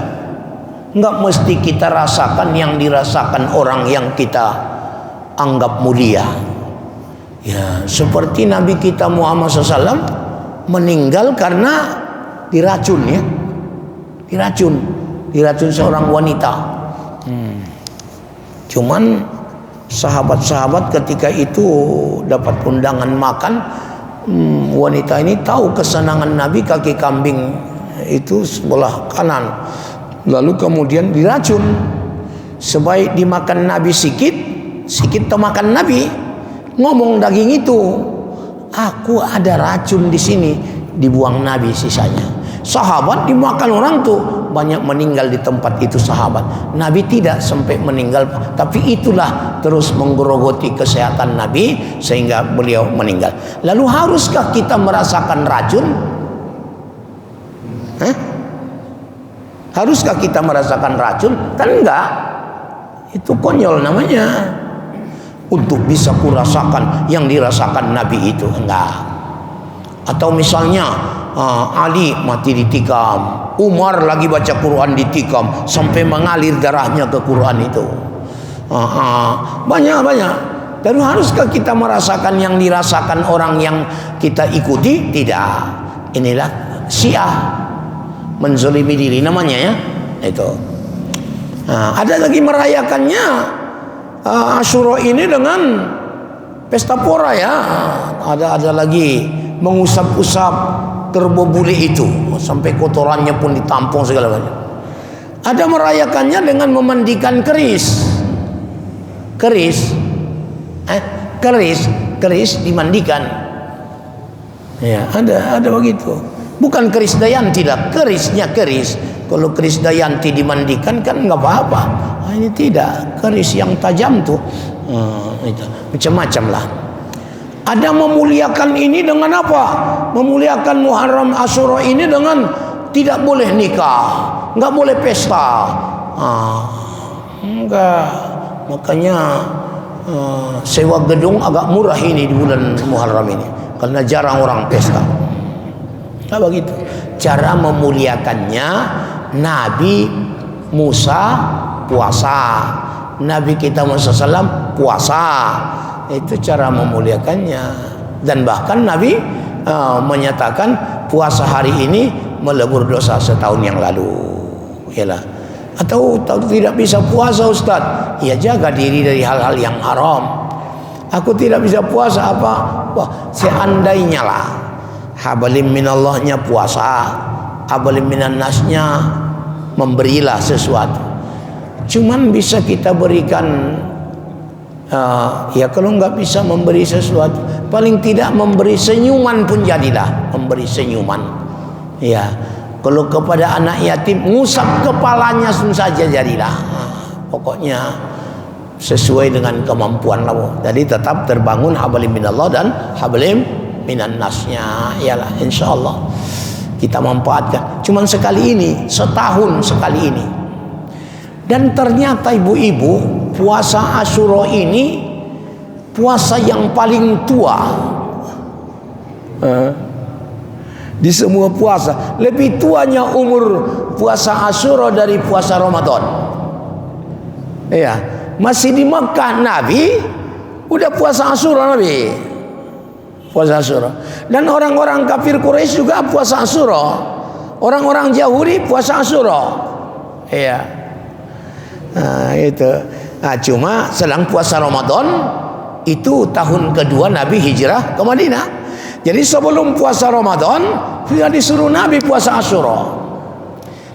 Enggak mesti kita rasakan yang dirasakan orang yang kita anggap mulia. Ya, seperti Nabi kita Muhammad SAW meninggal karena diracun, ya. Diracun seorang wanita. Cuman sahabat-sahabat ketika itu dapat undangan makan. Wanita ini tahu kesenangan Nabi, kaki kambing itu sebelah kanan, lalu kemudian diracun. Sebaik dimakan Nabi sikit termakan Nabi. Ngomong daging itu, aku ada racun di sini, dibuang Nabi sisanya. Sahabat dimakan orang tuh, banyak meninggal di tempat itu sahabat. Nabi tidak sampai meninggal, tapi itulah terus menggerogoti kesehatan Nabi sehingga beliau meninggal. Lalu haruskah kita merasakan racun? Haruskah kita merasakan racun? Kan enggak. Itu konyol namanya. Untuk bisa kurasakan yang dirasakan Nabi itu, enggak. Atau misalnya Ali mati ditikam, Umar lagi baca Quran ditikam sampai mengalir darahnya ke Quran itu. Banyak. Dan haruskah kita merasakan yang dirasakan orang yang kita ikuti? Tidak. Inilah Syiah, menzalimi diri namanya, ya. Itu. Ada lagi merayakannya Asyura ini dengan pesta pora, ya. Ada lagi mengusap-usap kerbau bule itu sampai kotorannya pun ditampung segala macam. Ada merayakannya dengan memandikan keris dimandikan. Ya, ada begitu. Bukan keris Dayanti lah, kerisnya keris. Kalau keris Dayanti dimandikan kan nggak apa-apa. Ini tidak, keris yang tajam tuh. Itu macam-macam lah. Ada memuliakan ini dengan apa? Memuliakan Muharram Asyura ini dengan tidak boleh nikah, nggak boleh pesta. Enggak. Makanya sewa gedung agak murah ini di bulan Muharram ini, karena jarang orang pesta. Nah, begitu. Cara memuliakannya, Nabi Musa puasa, Nabi kita Muhammad SAW puasa. Itu cara memuliakannya. Dan bahkan Nabi menyatakan puasa hari ini melebur dosa setahun yang lalu. Yalah. Atau tidak bisa puasa Ustaz, ya jaga diri dari hal-hal yang haram. Aku tidak bisa puasa apa? Wah, seandainya lah. Habalim minallahnya puasa, habalim minan nasnya memberilah sesuatu. Cuman bisa kita berikan, ya kalau nggak bisa memberi sesuatu, paling tidak memberi senyuman pun jadilah, memberi senyuman. Ya, kalau kepada anak yatim ngusap kepalanya saja jadilah. Pokoknya sesuai dengan kemampuan lah. Jadi tetap terbangun hablim minallah dan hablim minan nasnya. Yalah, insyaallah kita manfaatkan. Cuman sekali ini, setahun sekali ini. Dan ternyata ibu-ibu, puasa Asyura ini puasa yang paling tua di semua puasa. Lebih tuanya umur puasa Asyura dari puasa Ramadan. Iya, masih di Mekah Nabi udah puasa Asyura Nabi. Puasa Asyura. Dan orang-orang kafir Quraisy juga puasa Asyura. Orang-orang Yahudi puasa Asyura. Iya. Nah, itu. Nah, cuma sedang puasa Ramadan itu tahun kedua Nabi hijrah ke Madinah. Jadi sebelum puasa Ramadan sudah disuruh Nabi puasa Asyura.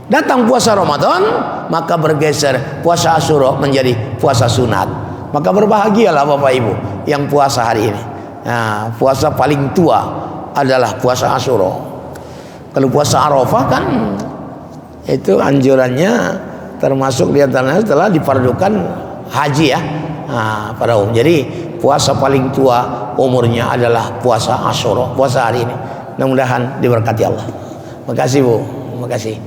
Datang puasa Ramadan, maka bergeser puasa Asyura menjadi puasa sunat. Maka berbahagialah Bapak Ibu yang puasa hari ini. Nah, puasa paling tua adalah puasa Asyura. Kalau puasa Arafah kan itu anjurannya termasuk di antaranya setelah difardukan haji ya. Nah, pada umum. Jadi puasa paling tua umurnya adalah puasa Asyura, puasa hari ini. Mudah-mudahan diberkati Allah. Makasih Bu, makasih.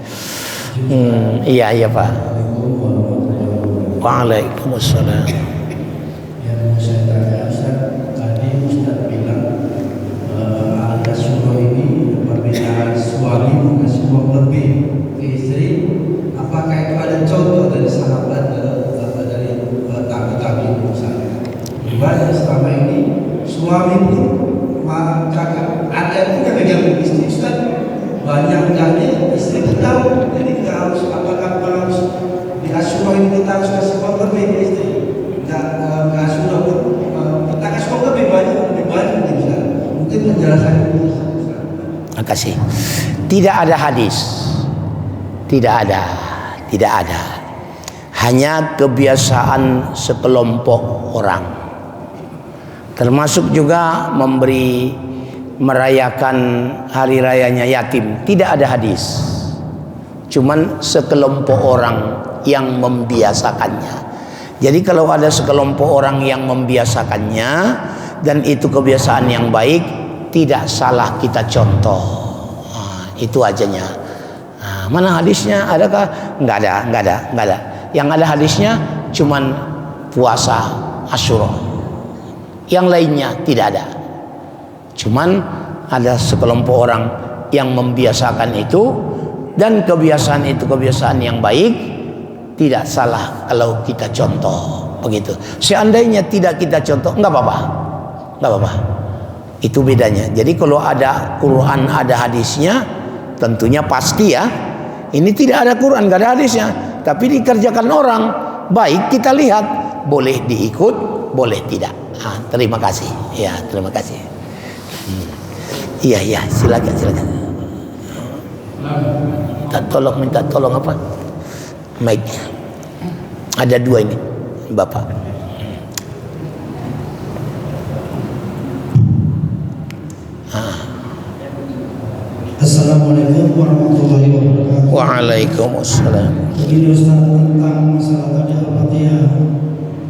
Iya Pak. Waalaikumsalam. Yang saya tanya Ustaz, tadi Ustaz bilang ada surah ini apabila suami mengasih uang lebih ke istri, apakah itu ada contoh dari sahabat dari tabi-tabi misalnya? Banyak selama ini suami pun kakak ada punya pegang istri Ustaz, banyak jadi istri tahu, jadi kita harus apakah harus di Asyura ini kita harus kasih uang lebih ke istri, dan ke Asyura pun kita kasih uang lebih banyak Ustaz. Mungkin penjelasan ini Ustaz. Terima kasih. Tidak ada hadis, tidak ada. Hanya kebiasaan sekelompok orang. Termasuk juga merayakan hari rayanya yatim. Tidak ada hadis. Cuman sekelompok orang yang membiasakannya. Jadi kalau ada sekelompok orang yang membiasakannya dan itu kebiasaan yang baik, tidak salah kita contoh. Itu ajanya. Mana hadisnya? Adakah? Enggak ada. Yang ada hadisnya cuman puasa Asyura. Yang lainnya tidak ada. Cuman ada sekelompok orang yang membiasakan itu, dan kebiasaan itu kebiasaan yang baik, tidak salah kalau kita contoh begitu. Seandainya tidak kita contoh, enggak apa-apa. Itu bedanya. Jadi kalau ada Quran, ada hadisnya, tentunya pasti ya. Ini tidak ada Quran, enggak ada hadisnya, tapi dikerjakan orang baik, kita lihat boleh diikut, boleh tidak. Terima kasih. Ya, terima kasih. Iya, silakan. Minta tolong apa? Mic. Ada 2 ini, Bapak. Assalamualaikum warahmatullahi wabarakatuh. Waalaikumsalam. Begini Ustaz, tentang masalah tadi Al-Fatihah.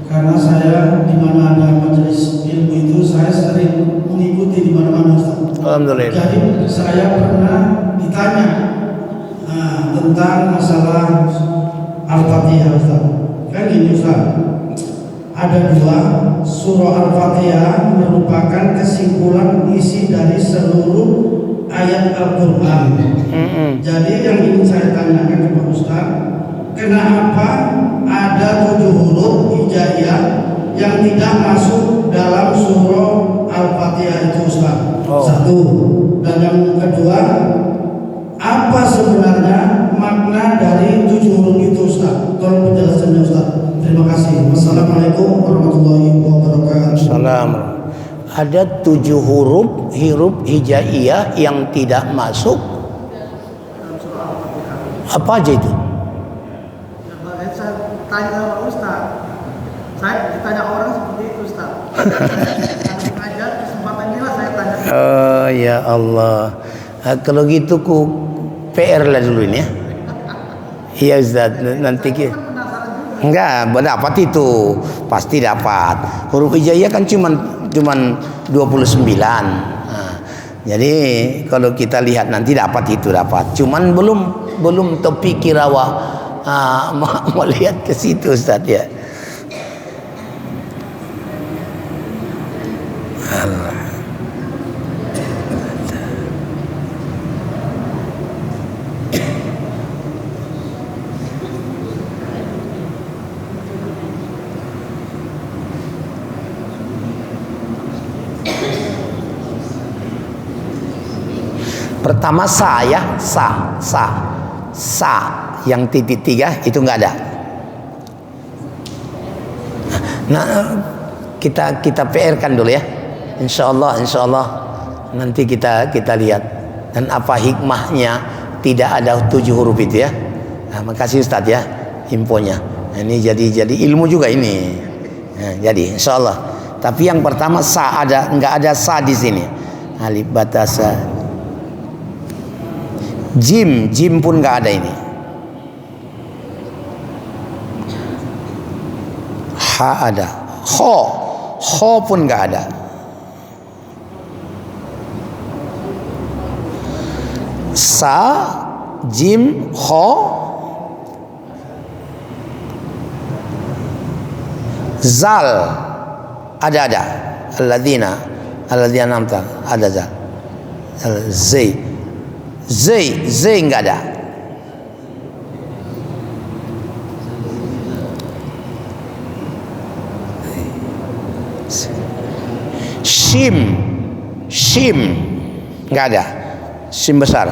Karena saya di mana ada majelis ilmu itu saya sering mengikuti di mana-mana Ustaz. Alhamdulillah. Jadi saya pernah ditanya tentang masalah Al-Fatihah Ustaz. Kan gini Ustaz, ada 2 surah Al-Fatihah merupakan kesimpulan isi dari seluruh ayat Al-Quran. Jadi yang ingin saya tanyakan kepada Ustaz, kenapa ada 7 huruf hijaiyah yang tidak masuk dalam surah Al-Fatihah itu Ustaz? Satu. Dan yang kedua, apa sebenarnya makna dari 7 huruf itu Ustaz? Tolong penjelasannya Ustaz. Terima kasih. Wassalamualaikum warahmatullahi wabarakatuh. Salam. Ada 7 huruf hijaiyah yang tidak masuk. Apa aja itu? tanya sama Ustaz. Saya ditanya orang seperti itu, Ustaz. Saya mengajar, kesempatan inilah saya tanya. Oh ya Allah. Kalau gitu ku PR lah dulu ini ya. Iya Ustaz, nanti enggak dapat itu, pasti dapat. Huruf hijaiyah kan cuman 29. Nah, jadi kalau kita lihat nanti dapat itu dapat. Cuman belum terpikir awak mau lihat ke situ Ustaz ya. Allah. Pertama sa ya, sa yang titik 3 itu enggak ada. Nah, kita PR kan dulu ya. Insya Allah nanti kita lihat dan apa hikmahnya tidak ada 7 huruf itu ya. Nah, makasih Ustaz ya infonya. Nah, ini jadi ilmu juga ini. Nah, jadi insya Allah. Tapi yang pertama sa enggak ada sa di sini. Alif batasa. Jim pun nggak ada ini. Ha ada. Ho pun nggak ada. Sa, jim, ho, zal ada. Alladzina namta ada zal. Z enggak ada. Shim enggak ada. Shim besar.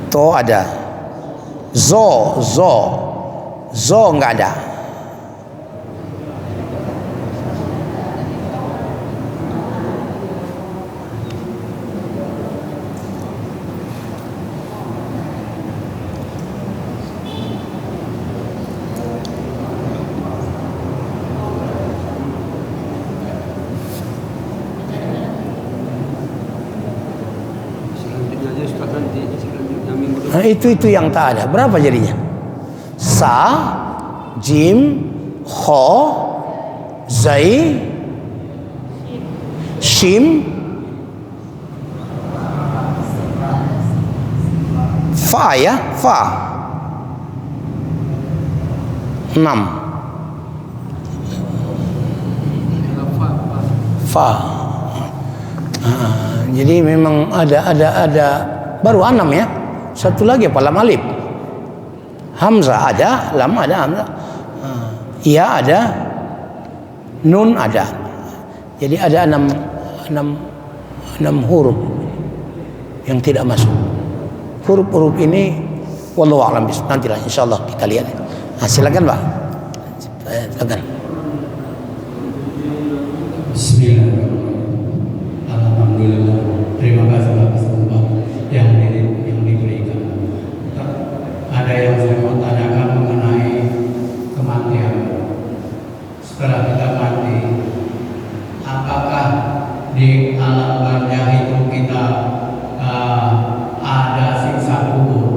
To ada. Zo enggak ada. Nah, itu yang tak ada. Berapa jadinya? Sa, jim, ho, zai, shim, fa ya, fa. 6. Fa. Jadi memang ada baru 6 ya. Satu lagi apa? Lam alif. Hamzah ada, lam ada, hamzah. Ya ada, nun ada. Jadi ada 6 huruf yang tidak masuk. Huruf-huruf ini wallahu a'lam bishawab. Nantilah insyaallah kita lihat. Nah, silakan Pak. Silakan. Bismillahirrahmanirrahim. Alhamdulillah. Terima kasih atas tempat yang diberikan. Ada yang saya mau tanyakan mengenai kematian. Setelah kita mati, apakah di alam barzah itu kita ada siksa kubur?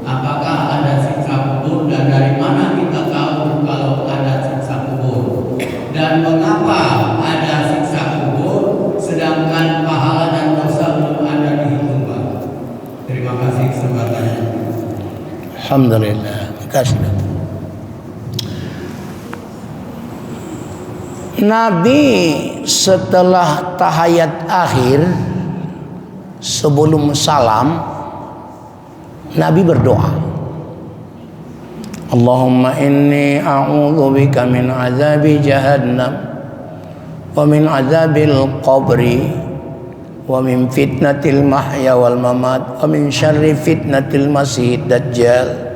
Apakah ada siksa kubur dan dari mana kita tahu kalau ada siksa kubur? Dan mengapa ada siksa kubur sedangkan pahala dan dosa belum ada dihitung, Pak? Terima kasih kesempatannya. Alhamdulillah. Makasih. Nabi setelah tahiyat akhir sebelum salam Nabi berdoa, Allahumma inni a'udzubika min azabi jahannam wa min azabil qabri wa min fitnatil mahya wal mamat wa min syarri fitnatil masih dajjal.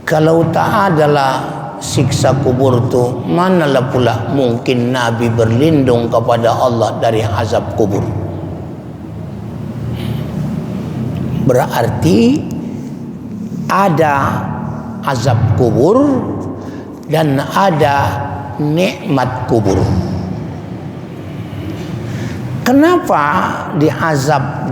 Kalau tak adalah siksa kubur tuh, manalah pula mungkin Nabi berlindung kepada Allah dari azab kubur. Berarti ada azab kubur dan ada nikmat kubur. Kenapa diazab,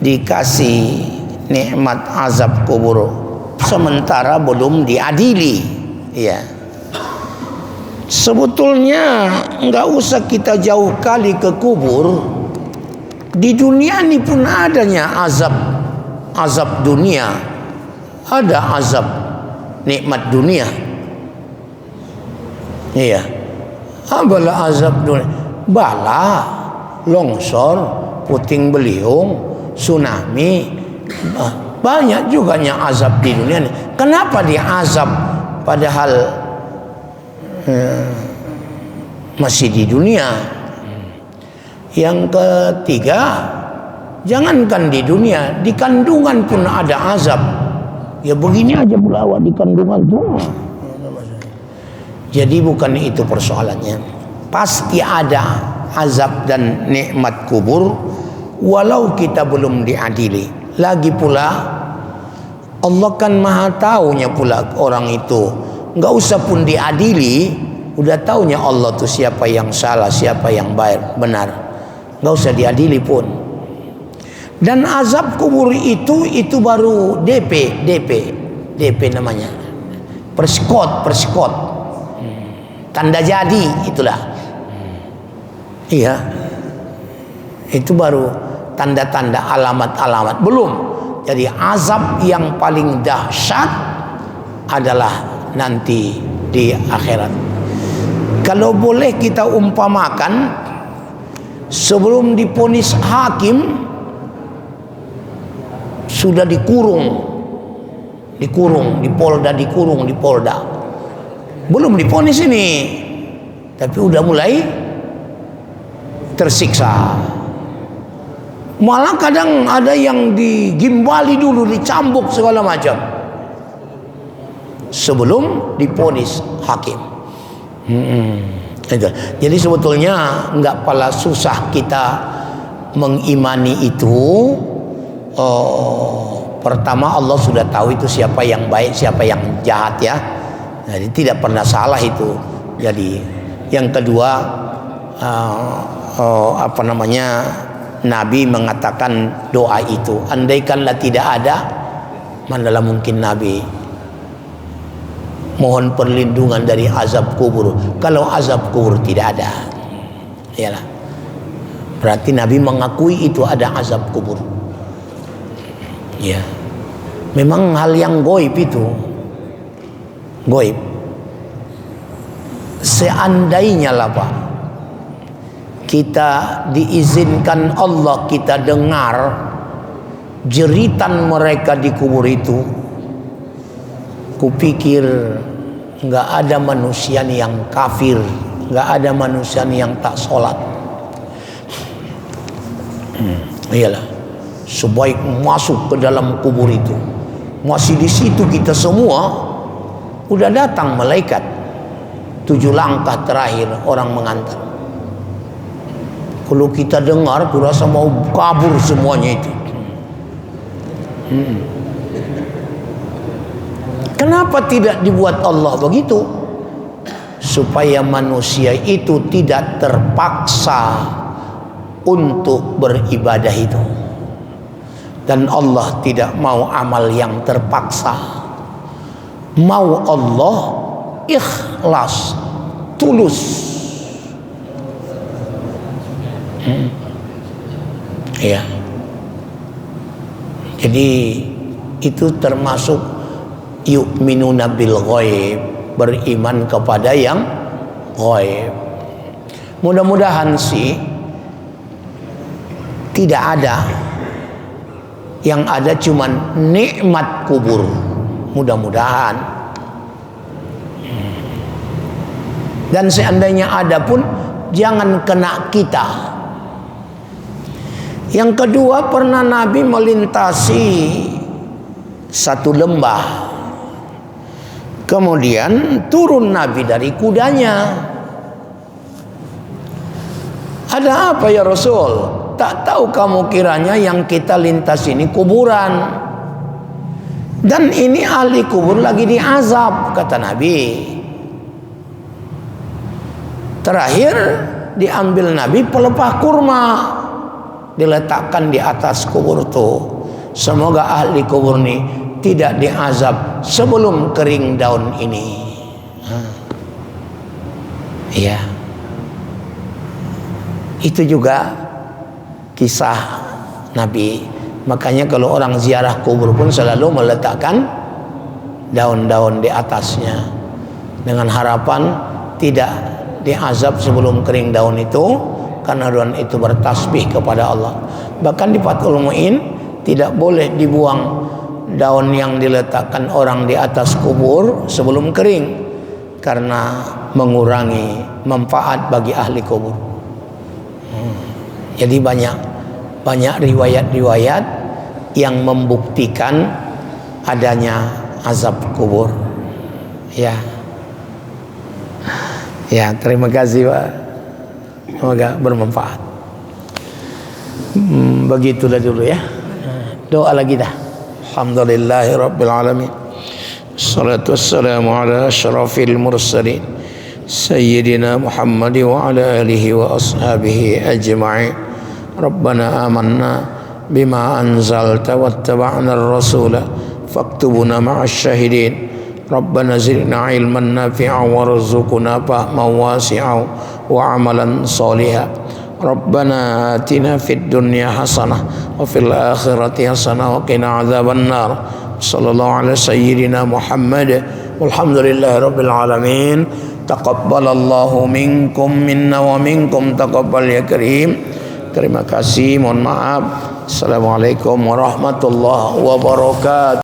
dikasih nikmat azab kubur sementara belum diadili? Ya, sebetulnya nggak usah kita jauh kali ke kubur. Di dunia ini pun adanya azab dunia, ada azab nikmat dunia. Iya, apalah azab dunia? Bala, longsor, puting beliung, tsunami, banyak juga yang azab di dunia ini. Kenapa dia azab padahal masih di dunia? Yang ketiga, jangankan di dunia, di kandungan pun ada azab. Ya begini aja pula awak di kandungan tuh. Jadi bukan itu persoalannya. Pasti ada azab dan nikmat kubur walau kita belum diadili. Lagi pula Allah kan maha taunya pula orang itu. Nggak usah pun diadili, udah taunya Allah tuh siapa yang salah, siapa yang baik, benar. Nggak usah diadili pun. Dan azab kubur itu baru DP namanya, perskot, tanda jadi, itulah. Iya, itu baru tanda-tanda, alamat-alamat, belum. Jadi azab yang paling dahsyat adalah nanti di akhirat. Kalau boleh kita umpamakan, sebelum diponis hakim sudah dikurung di Polda, dikurung di Polda. Belum diponis ini, tapi udah mulai tersiksa. Malah kadang ada yang digimbali dulu, dicambuk segala macam sebelum diponis hakim. Jadi sebetulnya nggak pala susah kita mengimani itu. Pertama, Allah sudah tahu itu siapa yang baik, siapa yang jahat, ya. Jadi tidak pernah salah itu. Jadi yang kedua, Nabi mengatakan doa itu. Andaikanlah tidak ada, manalah mungkin Nabi mohon perlindungan dari azab kubur. Kalau azab kubur tidak ada, iyalah, berarti Nabi mengakui itu ada azab kubur. Ya, memang hal yang goib itu, goib. Seandainya lah Pak, kita diizinkan Allah kita dengar jeritan mereka di kubur itu, kupikir nggak ada manusia yang kafir, nggak ada manusia yang tak sholat. Iyalah, sebaik masuk ke dalam kubur itu, masih di situ kita semua, udah datang malaikat 7 langkah terakhir orang mengantar. Kalau kita dengar, kurasa mau kabur semuanya itu. Kenapa tidak dibuat Allah begitu? Supaya manusia itu tidak terpaksa untuk beribadah itu. Dan Allah tidak mau amal yang terpaksa. Mau Allah ikhlas, tulus. Ya. Jadi itu termasuk yu'minuna bil ghaib, beriman kepada yang ghaib. Mudah-mudahan sih tidak ada, yang ada cuman nikmat kubur. Mudah-mudahan. Dan seandainya ada pun jangan kena kita. Yang kedua, pernah Nabi melintasi satu lembah. Kemudian turun Nabi dari kudanya. Ada apa ya Rasul? Tak tahu kamu kiranya yang kita lintas ini kuburan. Dan ini ahli kubur lagi diazab, kata Nabi. Terakhir diambil Nabi pelepah kurma, diletakkan di atas kubur itu. Semoga ahli kubur ini tidak diazab sebelum kering daun ini. Iya. Itu juga kisah Nabi. Makanya kalau orang ziarah kubur pun selalu meletakkan daun-daun di atasnya dengan harapan tidak diazab sebelum kering daun itu, karena daun itu bertasbih kepada Allah. Bahkan di Fathul Mu'in tidak boleh dibuang daun yang diletakkan orang di atas kubur sebelum kering, karena mengurangi manfaat bagi ahli kubur. Jadi banyak riwayat-riwayat yang membuktikan adanya azab kubur. Ya, terima kasih Pak. Semoga bermanfaat. Begitulah dulu ya. Doa lagi dah. Alhamdulillahirabbil alamin. Salatu wassalamu ala asyrafil mursalin sayyidina Muhammad wa ala alihi wa ashabihi ajma'in. Rabbana amanna bima anzalta wattaba'na ar-rasula faktubna ma'asy syahidin. Rabbana zidna ilman nafi'an warzuqna fahman wasi'an wa amalan shalihan. Rabbana atina fid dunya hasanah wa fil akhirati hasanah wa qina adzaban nar. Sallallahu ala sayyidina Muhammad walhamdulillahi rabbil alamin. Taqabbalallahu minkum minna wa minkum taqabbal ya karim. Terima kasih, mohon maaf. Assalamualaikum warahmatullahi wabarakatuh.